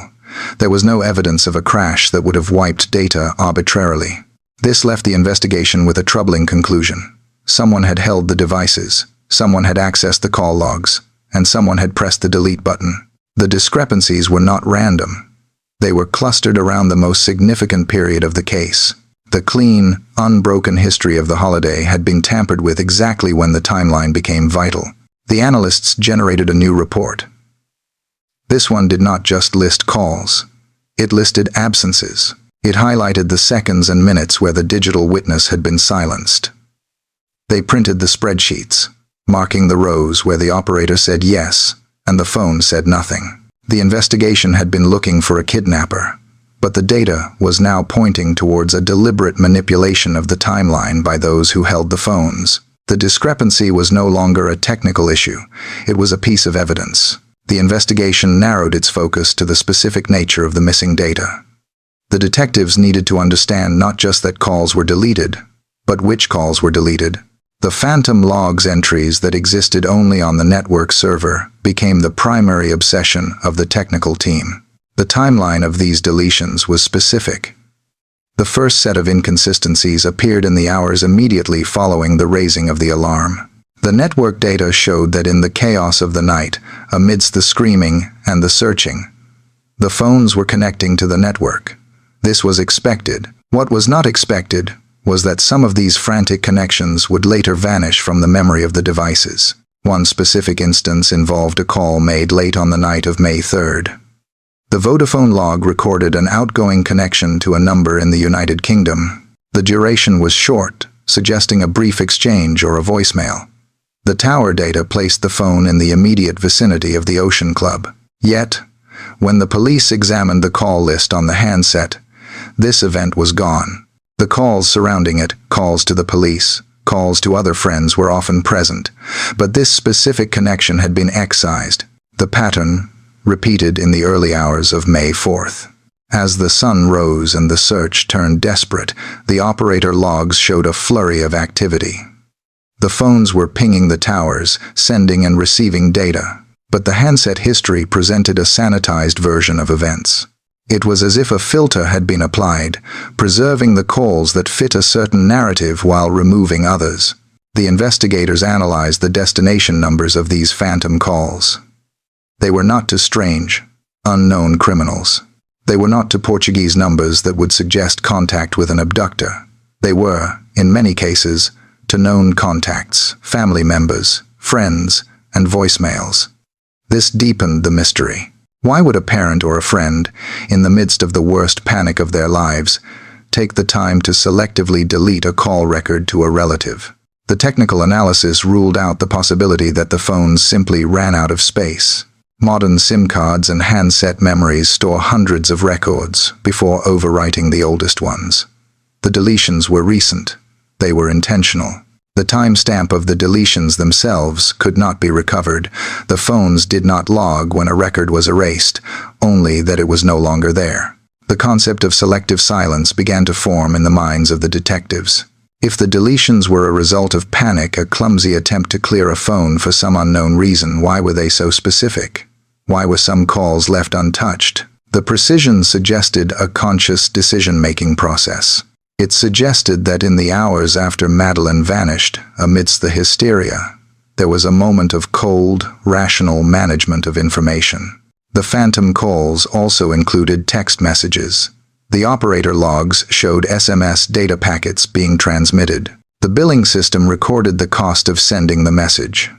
There was no evidence of a crash that would have wiped data arbitrarily. This left the investigation with a troubling conclusion. Someone had held the devices, someone had accessed the call logs, and someone had pressed the delete button. The discrepancies were not random. They were clustered around the most significant period of the case. The clean, unbroken history of the holiday had been tampered with exactly when the timeline became vital. The analysts generated a new report. This one did not just list calls. It listed absences. It highlighted the seconds and minutes where the digital witness had been silenced. They printed the spreadsheets, marking the rows where the operator said yes and the phone said nothing. The investigation had been looking for a kidnapper, but the data was now pointing towards a deliberate manipulation of the timeline by those who held the phones. The discrepancy was no longer a technical issue. It was a piece of evidence. The investigation narrowed its focus to the specific nature of the missing data. The detectives needed to understand not just that calls were deleted, but which calls were deleted. The phantom logs entries that existed only on the network server became the primary obsession of the technical team. The timeline of these deletions was specific. The first set of inconsistencies appeared in the hours immediately following the raising of the alarm. The network data showed that in the chaos of the night, amidst the screaming and the searching, the phones were connecting to the network. This was expected. What was not expected was that some of these frantic connections would later vanish from the memory of the devices. One specific instance involved a call made late on the night of May 3rd. The Vodafone log recorded an outgoing connection to a number in the United Kingdom. The duration was short, suggesting a brief exchange or a voicemail. The tower data placed the phone in the immediate vicinity of the Ocean Club. Yet, when the police examined the call list on the handset, this event was gone. The calls surrounding it, calls to the police, calls to other friends were often present, but this specific connection had been excised. The pattern repeated in the early hours of May 4th. As the sun rose and the search turned desperate, the operator logs showed a flurry of activity. The phones were pinging the towers, sending and receiving data, but the handset history presented a sanitized version of events. It was as if a filter had been applied, preserving the calls that fit a certain narrative while removing others. The investigators analyzed the destination numbers of these phantom calls. They were not to strange, unknown criminals. They were not to Portuguese numbers that would suggest contact with an abductor. They were, in many cases, to known contacts, family members, friends, and voicemails. This deepened the mystery. Why would a parent or a friend, in the midst of the worst panic of their lives, take the time to selectively delete a call record to a relative? The technical analysis ruled out the possibility that the phones simply ran out of space. Modern SIM cards and handset memories store hundreds of records before overwriting the oldest ones. The deletions were recent. They were intentional. The timestamp of the deletions themselves could not be recovered. The phones did not log when a record was erased, only that it was no longer there. The concept of selective silence began to form in the minds of the detectives. If the deletions were a result of panic, a clumsy attempt to clear a phone for some unknown reason, why were they so specific? Why were some calls left untouched? The precision suggested a conscious decision-making process. It suggested that in the hours after Madeleine vanished, amidst the hysteria, there was a moment of cold, rational management of information. The phantom calls also included text messages. The operator logs showed SMS data packets being transmitted. The billing system recorded the cost of sending the message.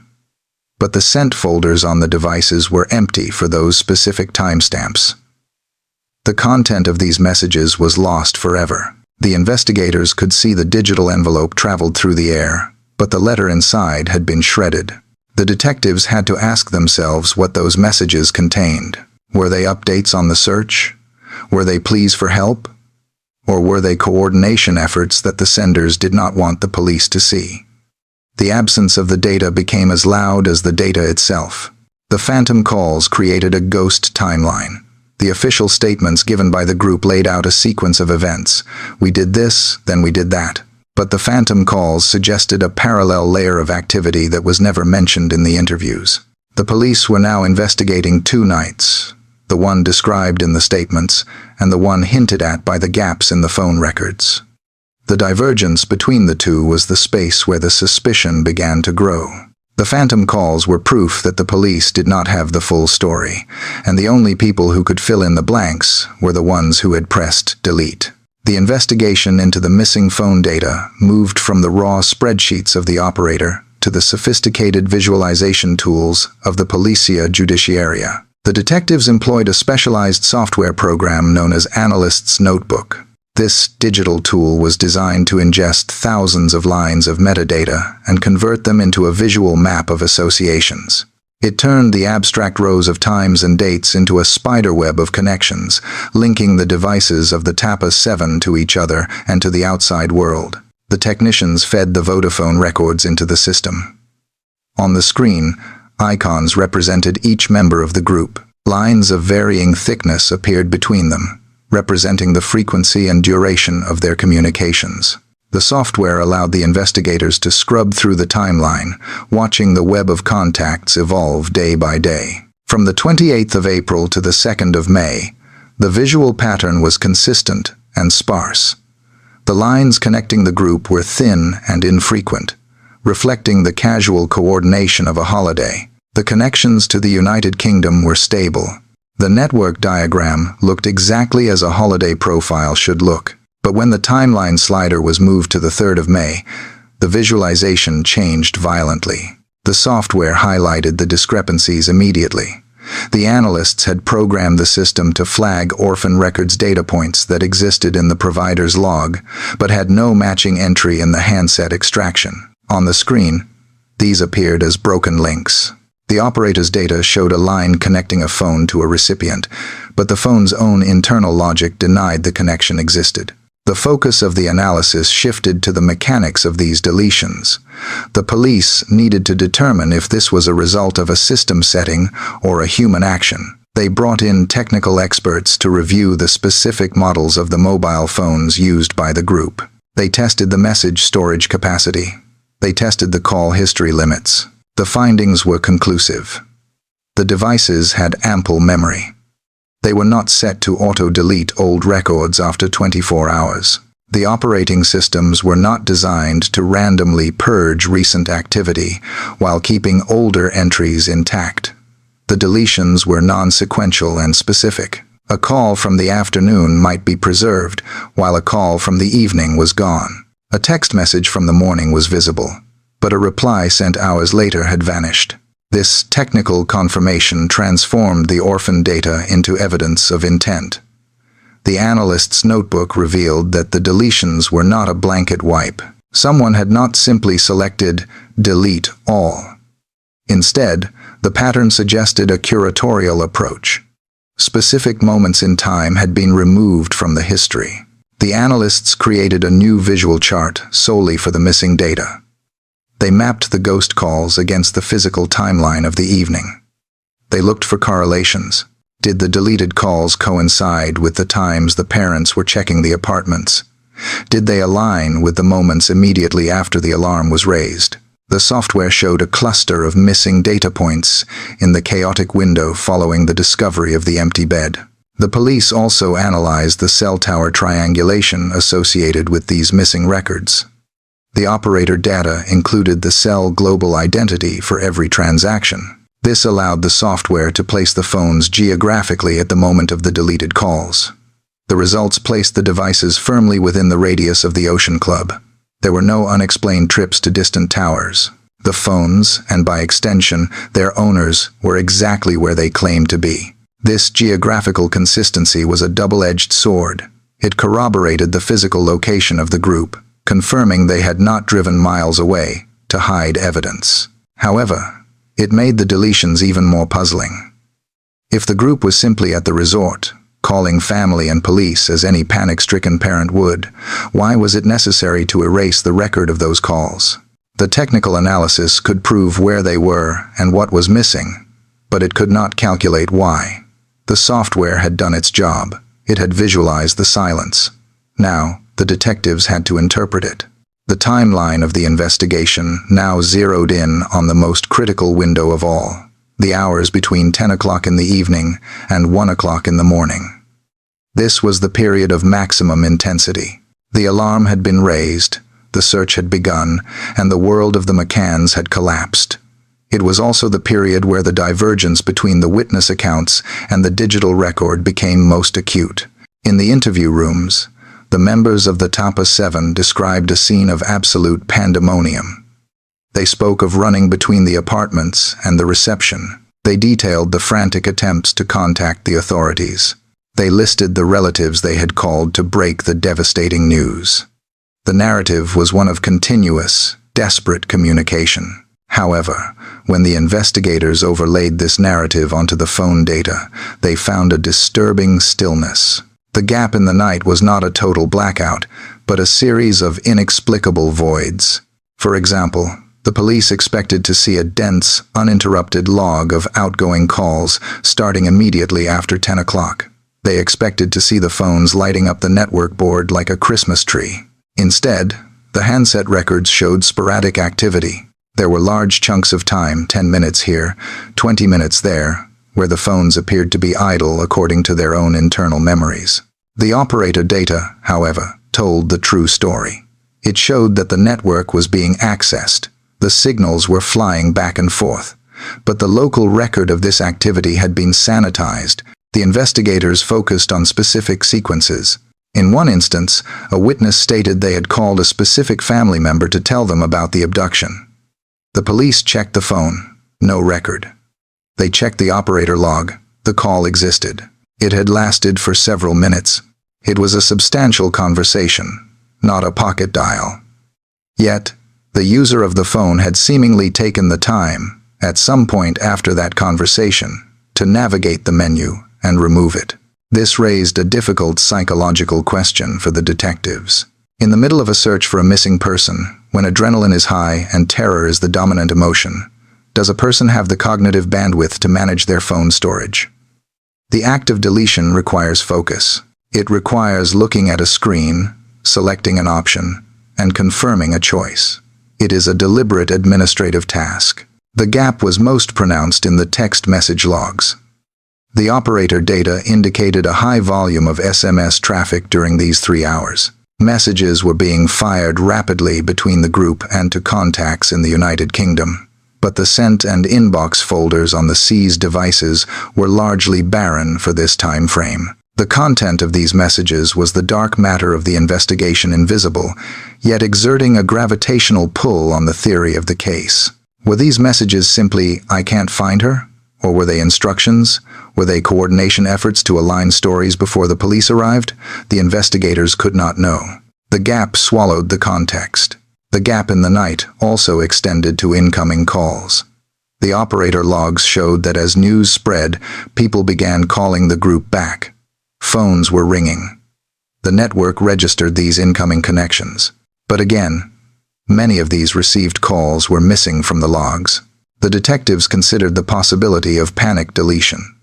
But the sent folders on the devices were empty for those specific timestamps. The content of these messages was lost forever. The investigators could see the digital envelope traveled through the air, but the letter inside had been shredded. The detectives had to ask themselves what those messages contained. Were they updates on the search? Were they pleas for help? Or were they coordination efforts that the senders did not want the police to see? The absence of the data became as loud as the data itself. The phantom calls created a ghost timeline. The official statements given by the group laid out a sequence of events. We did this, then we did that. But the phantom calls suggested a parallel layer of activity that was never mentioned in the interviews. The police were now investigating two nights, the one described in the statements and the one hinted at by the gaps in the phone records. The divergence between the two was the space where the suspicion began to grow. The phantom calls were proof that the police did not have the full story, and the only people who could fill in the blanks were the ones who had pressed delete. The investigation into the missing phone data moved from the raw spreadsheets of the operator to the sophisticated visualization tools of the Policia Judiciaria. The detectives employed a specialized software program known as Analyst's Notebook. This digital tool was designed to ingest thousands of lines of metadata and convert them into a visual map of associations. It turned the abstract rows of times and dates into a spiderweb of connections, linking the devices of the TAPA 7 to each other and to the outside world. The technicians fed the Vodafone records into the system. On the screen, icons represented each member of the group. Lines of varying thickness appeared between them, representing the frequency and duration of their communications. The software allowed the investigators to scrub through the timeline, watching the web of contacts evolve day by day. From the 28th of April to the 2nd of May, the visual pattern was consistent and sparse. The lines connecting the group were thin and infrequent, reflecting the casual coordination of a holiday. The connections to the United Kingdom were stable. The network diagram looked exactly as a holiday profile should look, but when the timeline slider was moved to the 3rd of May, the visualization changed violently. The software highlighted the discrepancies immediately. The analysts had programmed the system to flag orphan records data points that existed in the provider's log, but had no matching entry in the handset extraction. On the screen, these appeared as broken links. The operator's data showed a line connecting a phone to a recipient, but the phone's own internal logic denied the connection existed. The focus of the analysis shifted to the mechanics of these deletions. The police needed to determine if this was a result of a system setting or a human action. They brought in technical experts to review the specific models of the mobile phones used by the group. They tested the message storage capacity. They tested the call history limits. The findings were conclusive. The devices had ample memory. They were not set to auto-delete old records after 24 hours. The operating systems were not designed to randomly purge recent activity while keeping older entries intact. The deletions were non-sequential and specific. A call from the afternoon might be preserved, while a call from the evening was gone. A text message from the morning was visible, but a reply sent hours later had vanished. This technical confirmation transformed the orphan data into evidence of intent. The analyst's notebook revealed that the deletions were not a blanket wipe. Someone had not simply selected "delete all." Instead, the pattern suggested a curatorial approach. Specific moments in time had been removed from the history. The analysts created a new visual chart solely for the missing data. They mapped the ghost calls against the physical timeline of the evening. They looked for correlations. Did the deleted calls coincide with the times the parents were checking the apartments? Did they align with the moments immediately after the alarm was raised? The software showed a cluster of missing data points in the chaotic window following the discovery of the empty bed. The police also analyzed the cell tower triangulation associated with these missing records. The operator data included the cell global identity for every transaction. This allowed the software to place the phones geographically at the moment of the deleted calls. The results placed the devices firmly within the radius of the Ocean Club. There were no unexplained trips to distant towers. The phones, and by extension, their owners, were exactly where they claimed to be. This geographical consistency was a double-edged sword. It corroborated the physical location of the group, confirming they had not driven miles away to hide evidence. However, it made the deletions even more puzzling. If the group was simply at the resort, calling family and police as any panic-stricken parent would, why was it necessary to erase the record of those calls? The technical analysis could prove where they were and what was missing, but it could not calculate why. The software had done its job. It had visualized the silence. Now, the detectives had to interpret it. The timeline of the investigation now zeroed in on the most critical window of all, the hours between 10 o'clock in the evening and 1 o'clock in the morning. This was the period of maximum intensity. The alarm had been raised, the search had begun, and the world of the McCanns had collapsed. It was also the period where the divergence between the witness accounts and the digital record became most acute. In the interview rooms, the members of the Tapa 7 described a scene of absolute pandemonium. They spoke of running between the apartments and the reception. They detailed the frantic attempts to contact the authorities. They listed the relatives they had called to break the devastating news. The narrative was one of continuous, desperate communication. However, when the investigators overlaid this narrative onto the phone data, they found a disturbing stillness. The gap in the night was not a total blackout, but a series of inexplicable voids. For example, the police expected to see a dense, uninterrupted log of outgoing calls starting immediately after 10 o'clock. They expected to see the phones lighting up the network board like a Christmas tree. Instead, the handset records showed sporadic activity. There were large chunks of time, 10 minutes here, 20 minutes there, where the phones appeared to be idle according to their own internal memories. The operator data, however, told the true story. It showed that the network was being accessed. The signals were flying back and forth. But the local record of this activity had been sanitized. The investigators focused on specific sequences. In one instance, a witness stated they had called a specific family member to tell them about the abduction. The police checked the phone. No record. They checked the operator log. The call existed. It had lasted for several minutes. It was a substantial conversation, not a pocket dial. Yet, the user of the phone had seemingly taken the time, at some point after that conversation, to navigate the menu and remove it. This raised a difficult psychological question for the detectives. In the middle of a search for a missing person, when adrenaline is high and terror is the dominant emotion, does a person have the cognitive bandwidth to manage their phone storage? The act of deletion requires focus. It requires looking at a screen, selecting an option, and confirming a choice. It is a deliberate administrative task. The gap was most pronounced in the text message logs. The operator data indicated a high volume of SMS traffic during these 3 hours. Messages were being fired rapidly between the group and to contacts in the United Kingdom, but the sent and inbox folders on the seized devices were largely barren for this time frame. The content of these messages was the dark matter of the investigation invisible, yet exerting a gravitational pull on the theory of the case. Were these messages simply, "I can't find her"? Or were they instructions? Were they coordination efforts to align stories before the police arrived? The investigators could not know. The gap swallowed the context. The gap in the night also extended to incoming calls. The operator logs showed that as news spread, people began calling the group back. Phones were ringing. The network registered these incoming connections. But again, many of these received calls were missing from the logs. The detectives considered the possibility of panic deletion.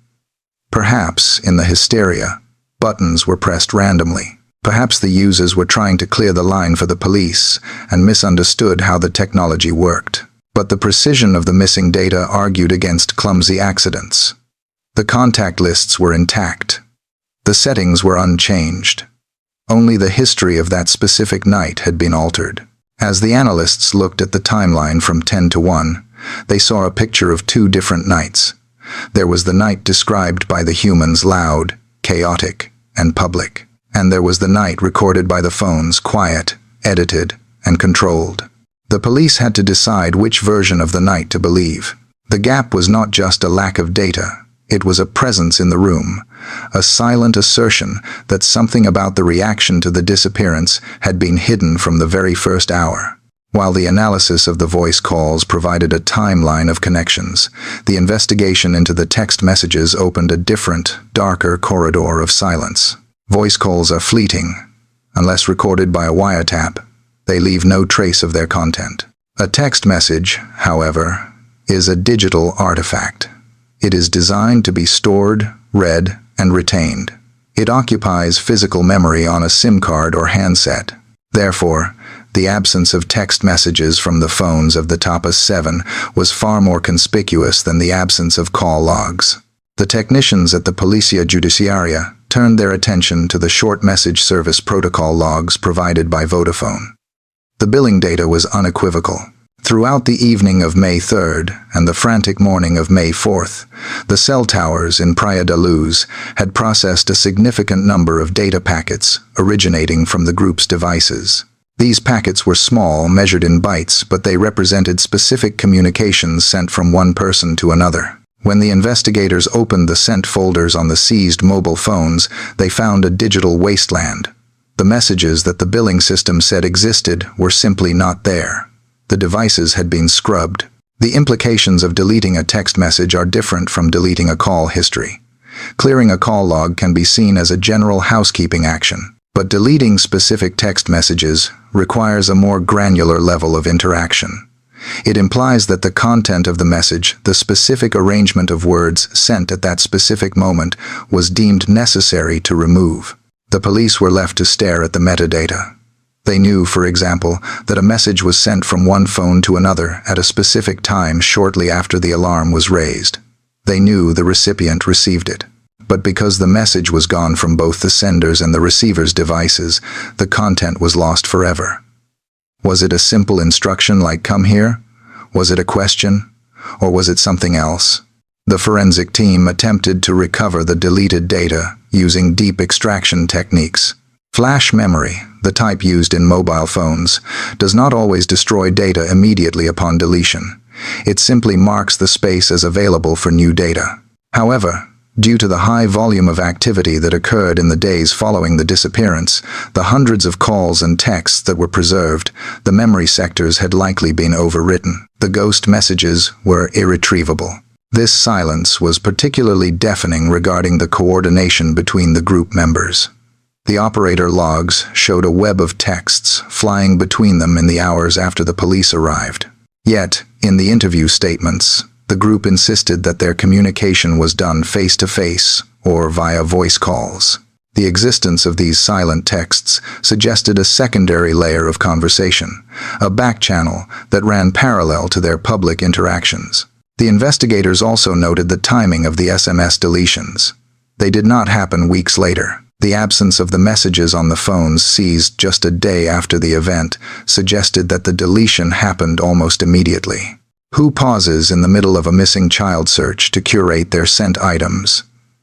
Perhaps, in the hysteria, buttons were pressed randomly. Perhaps the users were trying to clear the line for the police and misunderstood how the technology worked. But the precision of the missing data argued against clumsy accidents. The contact lists were intact. The settings were unchanged. Only the history of that specific night had been altered. As the analysts looked at the timeline from 10 to 1, they saw a picture of 2 different nights. There was the night described by the humans loud, chaotic, and public. And there was the night recorded by the phones quiet, edited, and controlled. The police had to decide which version of the night to believe. The gap was not just a lack of data. It was a presence in the room, a silent assertion that something about the reaction to the disappearance had been hidden from the very first hour. While the analysis of the voice calls provided a timeline of connections, the investigation into the text messages opened a different, darker corridor of silence. Voice calls are fleeting. Unless recorded by a wiretap, they leave no trace of their content. A text message, however, is a digital artifact. It is designed to be stored, read, and retained. It occupies physical memory on a SIM card or handset. Therefore, the absence of text messages from the phones of the Tapas 7 was far more conspicuous than the absence of call logs. The technicians at the Policia Judiciaria turned their attention to the short message service protocol logs provided by Vodafone. The billing data was unequivocal. Throughout the evening of May 3rd and the frantic morning of May 4th, the cell towers in Praia da Luz had processed a significant number of data packets originating from the group's devices. These packets were small, measured in bytes, but they represented specific communications sent from one person to another. When the investigators opened the sent folders on the seized mobile phones, they found a digital wasteland. The messages that the billing system said existed were simply not there. The devices had been scrubbed. The implications of deleting a text message are different from deleting a call history. Clearing a call log can be seen as a general housekeeping action, but deleting specific text messages requires a more granular level of interaction. It implies that the content of the message, the specific arrangement of words sent at that specific moment, was deemed necessary to remove. The police were left to stare at the metadata. They knew, for example, that a message was sent from one phone to another at a specific time shortly after the alarm was raised. They knew the recipient received it. But because the message was gone from both the sender's and the receiver's devices, the content was lost forever. Was it a simple instruction like "come here"? Was it a question? Or was it something else? The forensic team attempted to recover the deleted data using deep extraction techniques. Flash memory, the type used in mobile phones, does not always destroy data immediately upon deletion. It simply marks the space as available for new data. However, due to the high volume of activity that occurred in the days following the disappearance, the hundreds of calls and texts that were preserved, the memory sectors had likely been overwritten. The ghost messages were irretrievable. This silence was particularly deafening regarding the coordination between the group members. The operator logs showed a web of texts flying between them in the hours after the police arrived. Yet, in the interview statements, the group insisted that their communication was done face-to-face or via voice calls. The existence of these silent texts suggested a secondary layer of conversation, a back channel that ran parallel to their public interactions. The investigators also noted the timing of the SMS deletions. They did not happen weeks later. The absence of the messages on the phones seized just a day after the event suggested that the deletion happened almost immediately. Who pauses in the middle of a missing child search to curate their sent items?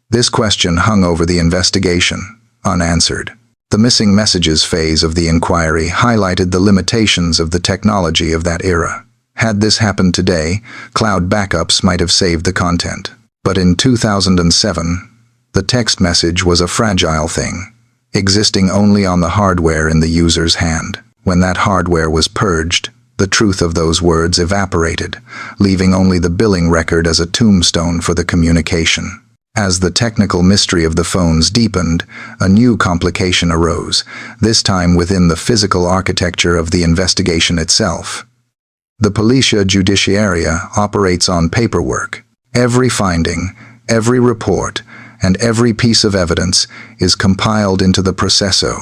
This question hung over the investigation, unanswered. The missing messages phase of the inquiry highlighted the limitations of the technology of that era. Had this happened today, cloud backups might have saved the content. But in 2007, the text message was a fragile thing, existing only on the hardware in the user's hand. When that hardware was purged, the truth of those words evaporated, leaving only the billing record as a tombstone for the communication. As the technical mystery of the phones deepened, a new complication arose, this time within the physical architecture of the investigation itself. The Policia Judiciaria operates on paperwork. Every finding, every report, and every piece of evidence is compiled into the processo,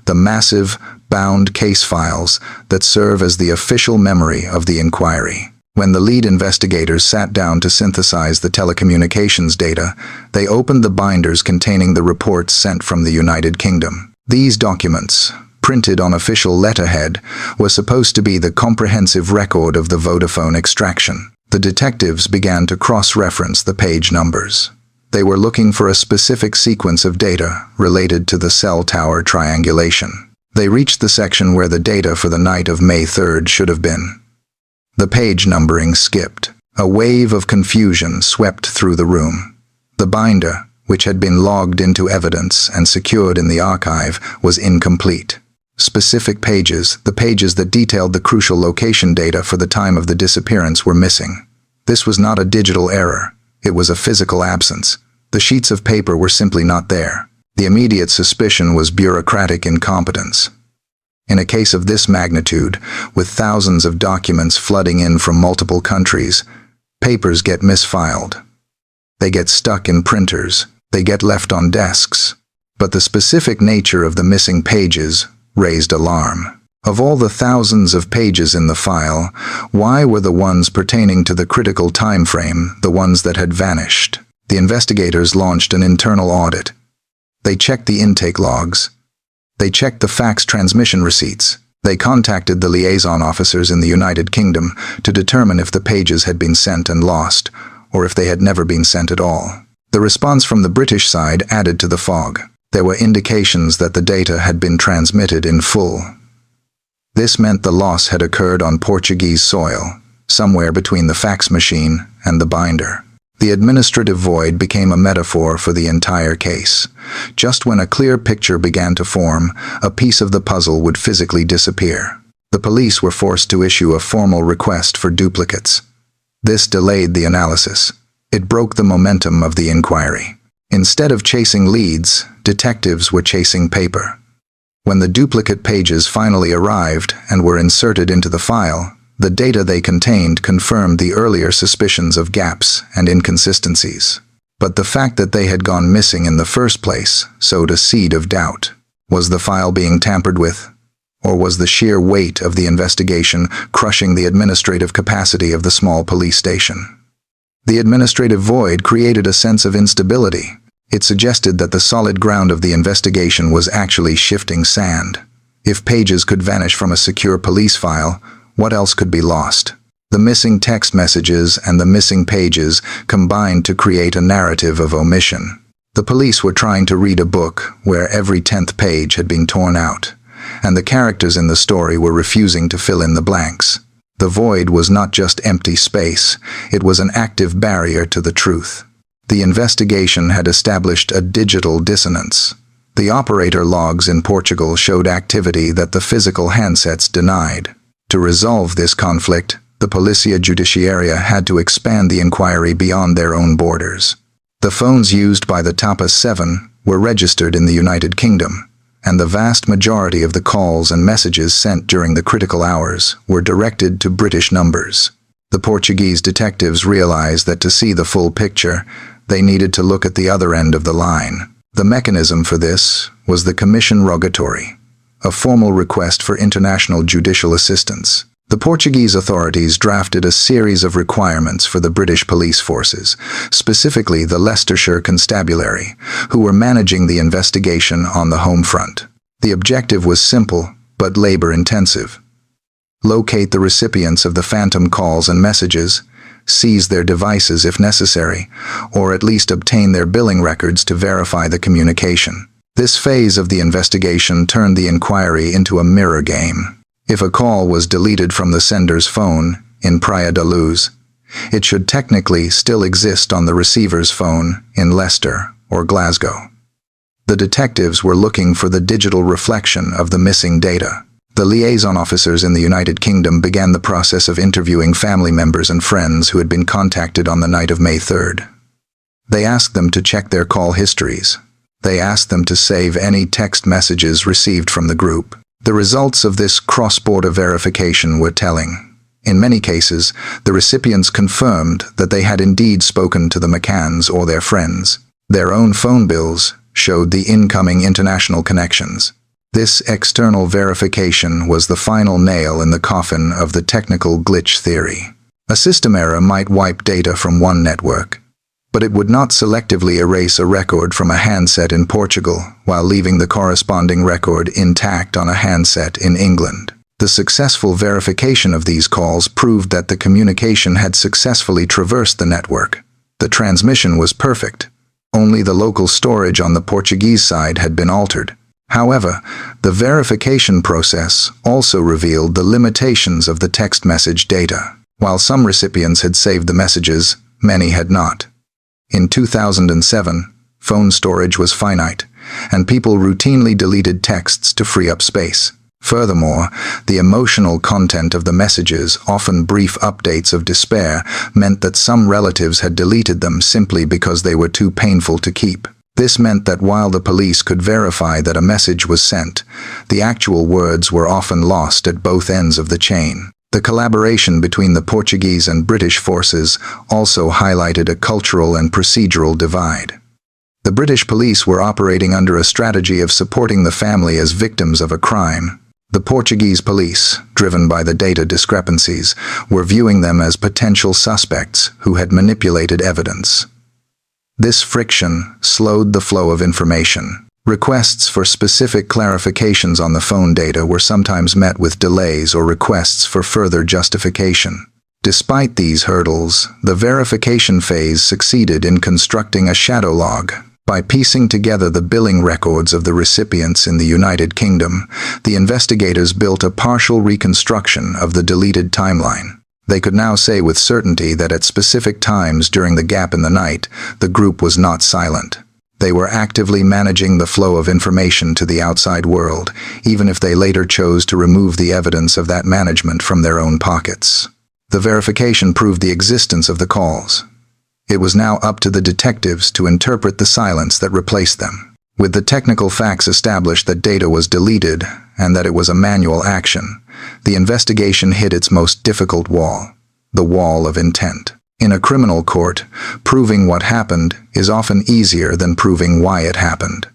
the massive, bound case files that serve as the official memory of the inquiry. When the lead investigators sat down to synthesize the telecommunications data, they opened the binders containing the reports sent from the United Kingdom. These documents, printed on official letterhead, were supposed to be the comprehensive record of the Vodafone extraction. The detectives began to cross-reference the page numbers. They were looking for a specific sequence of data related to the cell tower triangulation. They reached the section where the data for the night of May 3rd should have been. The page numbering skipped. A wave of confusion swept through the room. The binder, which had been logged into evidence and secured in the archive, was incomplete. Specific pages, the pages that detailed the crucial location data for the time of the disappearance, were missing. This was not a digital error. It was a physical absence. The sheets of paper were simply not there. The immediate suspicion was bureaucratic incompetence. In a case of this magnitude, with thousands of documents flooding in from multiple countries, papers get misfiled. They get stuck in printers. They get left on desks. But the specific nature of the missing pages raised alarm. Of all the thousands of pages in the file, why were the ones pertaining to the critical time frame the ones that had vanished? The investigators launched an internal audit. They checked the intake logs. They checked the fax transmission receipts. They contacted the liaison officers in the United Kingdom to determine if the pages had been sent and lost, or if they had never been sent at all. The response from the British side added to the fog. There were indications that the data had been transmitted in full. This meant the loss had occurred on Portuguese soil, somewhere between the fax machine and the binder. The administrative void became a metaphor for the entire case. Just when a clear picture began to form, a piece of the puzzle would physically disappear. The police were forced to issue a formal request for duplicates. This delayed the analysis. It broke the momentum of the inquiry. Instead of chasing leads, detectives were chasing paper. When the duplicate pages finally arrived and were inserted into the file, the data they contained confirmed the earlier suspicions of gaps and inconsistencies. But the fact that they had gone missing in the first place sowed a seed of doubt. Was the file being tampered with? Or was the sheer weight of the investigation crushing the administrative capacity of the small police station? The administrative void created a sense of instability. It suggested that the solid ground of the investigation was actually shifting sand. If pages could vanish from a secure police file, what else could be lost? The missing text messages and the missing pages combined to create a narrative of omission. The police were trying to read a book where every 10th page had been torn out, and the characters in the story were refusing to fill in the blanks. The void was not just empty space, it was an active barrier to the truth. The investigation had established a digital dissonance. The operator logs in Portugal showed activity that the physical handsets denied. To resolve this conflict, the Policia Judiciaria had to expand the inquiry beyond their own borders. The phones used by the Tapas 7 were registered in the United Kingdom, and the vast majority of the calls and messages sent during the critical hours were directed to British numbers. The Portuguese detectives realized that to see the full picture, they needed to look at the other end of the line. The mechanism for this was the Commission Rogatory, a formal request for international judicial assistance. The Portuguese authorities drafted a series of requirements for the British police forces, specifically the Leicestershire Constabulary, who were managing the investigation on the home front. The objective was simple, but labor-intensive. Locate the recipients of the phantom calls and messages, seize their devices if necessary, or at least obtain their billing records to verify the communication. This phase of the investigation turned the inquiry into a mirror game. If a call was deleted from the sender's phone in Praia da Luz, it should technically still exist on the receiver's phone in Leicester or Glasgow. The detectives were looking for the digital reflection of the missing data. The liaison officers in the United Kingdom began the process of interviewing family members and friends who had been contacted on the night of May 3rd. They asked them to check their call histories. They asked them to save any text messages received from the group. The results of this cross-border verification were telling. In many cases, the recipients confirmed that they had indeed spoken to the McCanns or their friends. Their own phone bills showed the incoming international connections. This external verification was the final nail in the coffin of the technical glitch theory. A system error might wipe data from one network, but it would not selectively erase a record from a handset in Portugal while leaving the corresponding record intact on a handset in England. The successful verification of these calls proved that the communication had successfully traversed the network. The transmission was perfect. Only the local storage on the Portuguese side had been altered. However, the verification process also revealed the limitations of the text message data. While some recipients had saved the messages, many had not. In 2007, phone storage was finite, and people routinely deleted texts to free up space. Furthermore, the emotional content of the messages, often brief updates of despair, meant that some relatives had deleted them simply because they were too painful to keep. This meant that while the police could verify that a message was sent, the actual words were often lost at both ends of the chain. The collaboration between the Portuguese and British forces also highlighted a cultural and procedural divide. The British police were operating under a strategy of supporting the family as victims of a crime. The Portuguese police, driven by the data discrepancies, were viewing them as potential suspects who had manipulated evidence. This friction slowed the flow of information. Requests for specific clarifications on the phone data were sometimes met with delays or requests for further justification. Despite these hurdles, the verification phase succeeded in constructing a shadow log. By piecing together the billing records of the recipients in the United Kingdom, the investigators built a partial reconstruction of the deleted timeline. They could now say with certainty that at specific times during the gap in the night, the group was not silent. They were actively managing the flow of information to the outside world, even if they later chose to remove the evidence of that management from their own pockets. The verification proved the existence of the calls. It was now up to the detectives to interpret the silence that replaced them. With the technical facts established that data was deleted and that it was a manual action, the investigation hit its most difficult wall, the wall of intent. In a criminal court, proving what happened is often easier than proving why it happened.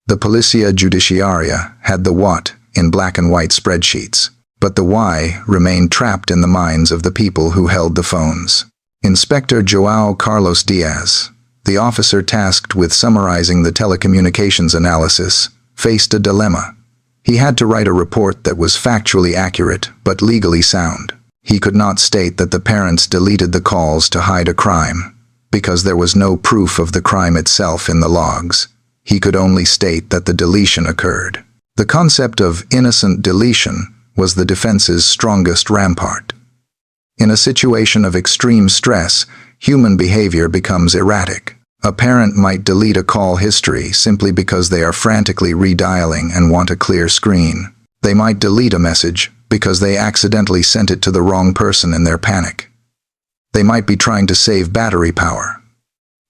The Policia Judiciaria had the what in black and white spreadsheets, but the why remained trapped in the minds of the people who held the phones. Inspector João Carlos Diaz, the officer tasked with summarizing the telecommunications analysis, faced a dilemma. He had to write a report that was factually accurate but legally sound. He could not state that the parents deleted the calls to hide a crime, because there was no proof of the crime itself in the logs. He could only state that the deletion occurred. The concept of innocent deletion was the defense's strongest rampart. In a situation of extreme stress, human behavior becomes erratic. A parent might delete a call history simply because they are frantically redialing and want a clear screen. They might delete a message because they accidentally sent it to the wrong person in their panic. They might be trying to save battery power.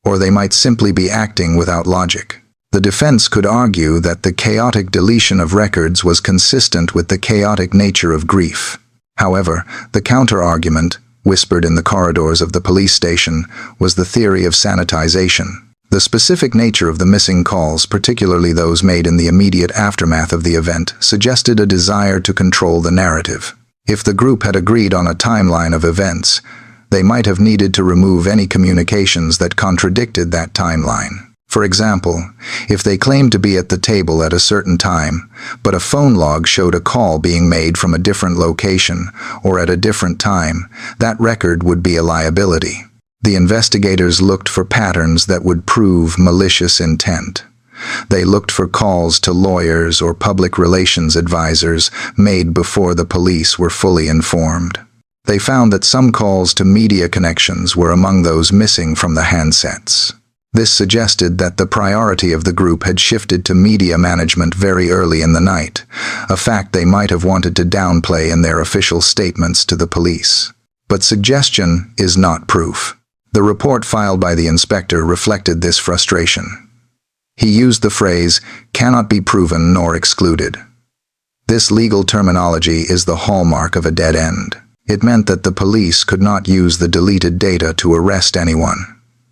Or they might simply be acting without logic. The defense could argue that the chaotic deletion of records was consistent with the chaotic nature of grief. However, the counter-argument, whispered in the corridors of the police station, was the theory of sanitization. The specific nature of the missing calls, particularly those made in the immediate aftermath of the event, suggested a desire to control the narrative. If the group had agreed on a timeline of events, they might have needed to remove any communications that contradicted that timeline. For example, if they claimed to be at the table at a certain time, but a phone log showed a call being made from a different location or at a different time, that record would be a liability. The investigators looked for patterns that would prove malicious intent. They looked for calls to lawyers or public relations advisors made before the police were fully informed. They found that some calls to media connections were among those missing from the handsets. This suggested that the priority of the group had shifted to media management very early in the night, a fact they might have wanted to downplay in their official statements to the police. But suggestion is not proof. The report filed by the inspector reflected this frustration. He used the phrase, "cannot be proven nor excluded." This legal terminology is the hallmark of a dead end. It meant that the police could not use the deleted data to arrest anyone,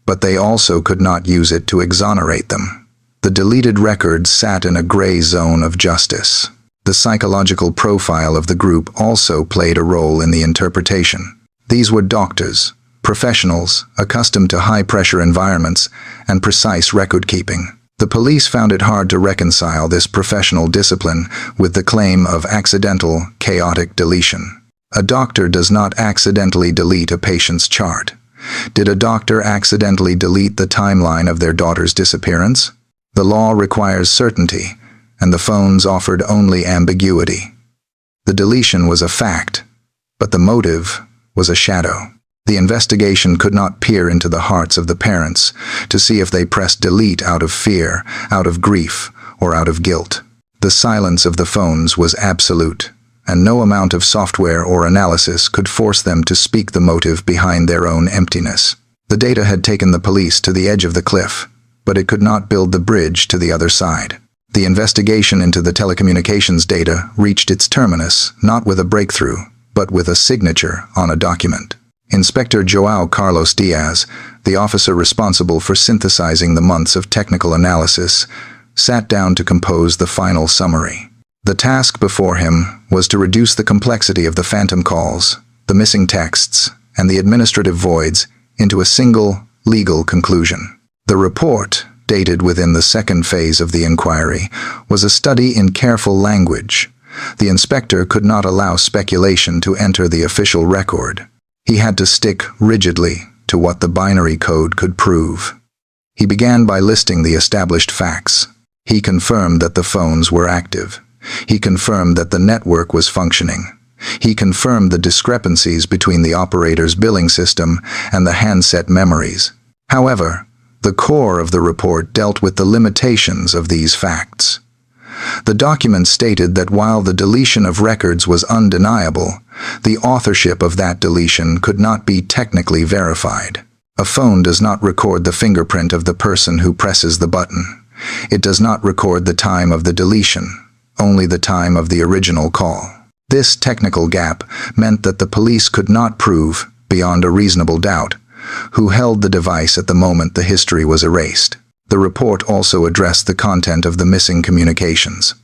but they also could not use it to exonerate them. The deleted records sat in a gray zone of justice. The psychological profile of the group also played a role in the interpretation. These were doctors, professionals accustomed to high-pressure environments and precise record-keeping. The police found it hard to reconcile this professional discipline with the claim of accidental, chaotic deletion. A doctor does not accidentally delete a patient's chart. Did a doctor accidentally delete the timeline of their daughter's disappearance? The law requires certainty, and the phones offered only ambiguity. The deletion was a fact, but the motive was a shadow. The investigation could not peer into the hearts of the parents to see if they pressed delete out of fear, out of grief, or out of guilt. The silence of the phones was absolute, and no amount of software or analysis could force them to speak the motive behind their own emptiness. The data had taken the police to the edge of the cliff, but it could not build the bridge to the other side. The investigation into the telecommunications data reached its terminus not with a breakthrough, but with a signature on a document. Inspector João Carlos Diaz, the officer responsible for synthesizing the months of technical analysis, sat down to compose the final summary. The task before him was to reduce the complexity of the phantom calls, the missing texts, and the administrative voids into a single, legal conclusion. The report, dated within the second phase of the inquiry, was a study in careful language. The inspector could not allow speculation to enter the official record. He had to stick rigidly to what the binary code could prove. He began by listing the established facts. He confirmed that the phones were active. He confirmed that the network was functioning. He confirmed the discrepancies between the operator's billing system and the handset memories. However, the core of the report dealt with the limitations of these facts. The document stated that while the deletion of records was undeniable, the authorship of that deletion could not be technically verified. A phone does not record the fingerprint of the person who presses the button. It does not record the time of the deletion, only the time of the original call. This technical gap meant that the police could not prove, beyond a reasonable doubt, who held the device at the moment the history was erased. The report also addressed the content of the missing communications.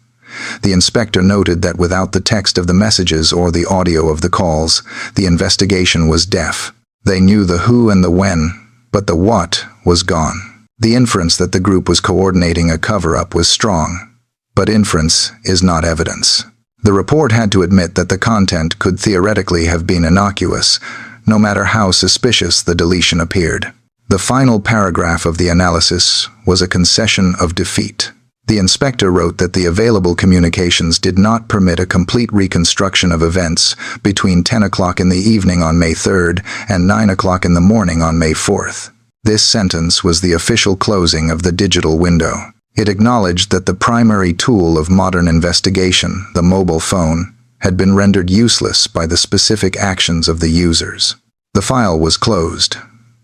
The inspector noted that without the text of the messages or the audio of the calls, the investigation was deaf. They knew the who and the when, but the what was gone. The inference that the group was coordinating a cover-up was strong, but inference is not evidence. The report had to admit that the content could theoretically have been innocuous, no matter how suspicious the deletion appeared. The final paragraph of the analysis was a concession of defeat. The inspector wrote that the available communications did not permit a complete reconstruction of events between 10 o'clock in the evening on May 3rd and 9 o'clock in the morning on May 4th. This sentence was the official closing of the digital window. It acknowledged that the primary tool of modern investigation, the mobile phone, had been rendered useless by the specific actions of the users. The file was closed.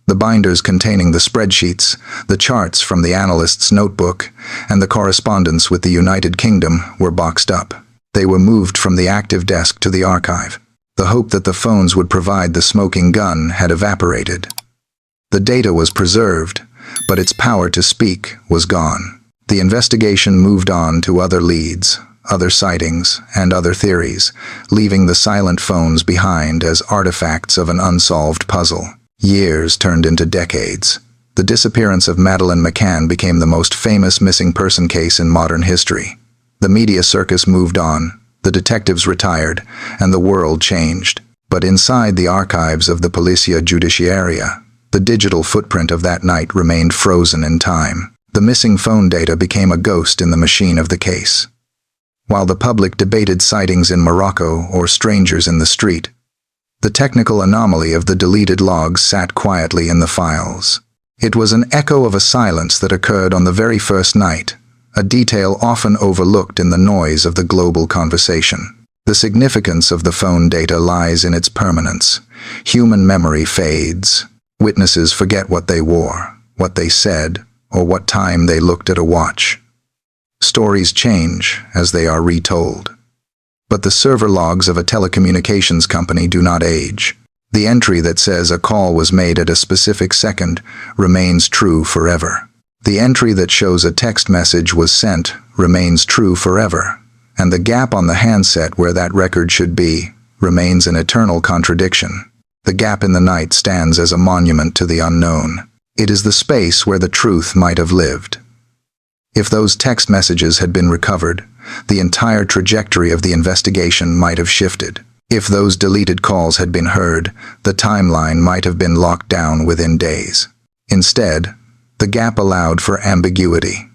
The binders containing the spreadsheets, the charts from the analyst's notebook, and the correspondence with the United Kingdom were boxed up. They were moved from the active desk to the archive. The hope that the phones would provide the smoking gun had evaporated. The data was preserved, but its power to speak was gone. The investigation moved on to other leads, other sightings, and other theories, leaving the silent phones behind as artifacts of an unsolved puzzle. Years turned into decades. The disappearance of Madeleine McCann became the most famous missing person case in modern history. The media circus moved on, the detectives retired, and the world changed. But inside the archives of the Polizia Giudiziaria, the digital footprint of that night remained frozen in time. The missing phone data became a ghost in the machine of the case. While the public debated sightings in Morocco or strangers in the street, the technical anomaly of the deleted logs sat quietly in the files. It was an echo of a silence that occurred on the very first night, a detail often overlooked in the noise of the global conversation. The significance of the phone data lies in its permanence. Human memory fades. Witnesses forget what they wore, what they said, or what time they looked at a watch. Stories change as they are retold. But the server logs of a telecommunications company do not age. The entry that says a call was made at a specific second remains true forever. The entry that shows a text message was sent remains true forever. And the gap on the handset where that record should be remains an eternal contradiction. The gap in the night stands as a monument to the unknown. It is the space where the truth might have lived. If those text messages had been recovered, the entire trajectory of the investigation might have shifted. If those deleted calls had been heard, the timeline might have been locked down within days. Instead, the gap allowed for ambiguity.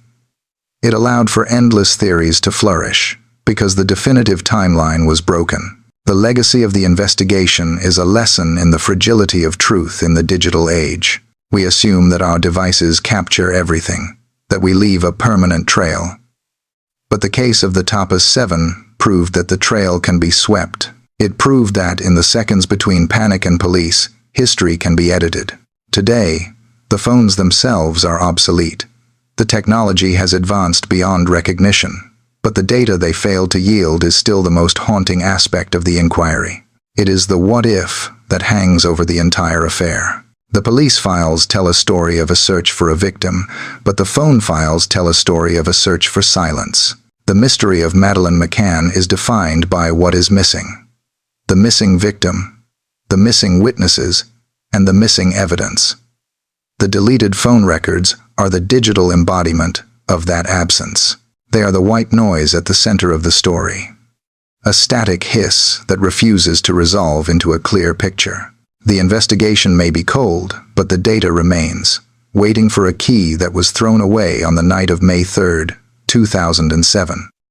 It allowed for endless theories to flourish, because the definitive timeline was broken. The legacy of the investigation is a lesson in the fragility of truth in the digital age. We assume that our devices capture everything, that we leave a permanent trail. But the case of the Tapas 7 proved that the trail can be swept. It proved that in the seconds between panic and police, history can be edited. Today, the phones themselves are obsolete. The technology has advanced beyond recognition, but the data they failed to yield is still the most haunting aspect of the inquiry. It is the what if that hangs over the entire affair. The police files tell a story of a search for a victim, but the phone files tell a story of a search for silence. The mystery of Madeleine McCann is defined by what is missing. The missing victim, the missing witnesses, and the missing evidence. The deleted phone records are the digital embodiment of that absence. They are the white noise at the center of the story. A static hiss that refuses to resolve into a clear picture. The investigation may be cold, but the data remains, waiting for a key that was thrown away on the night of May 3, 2007.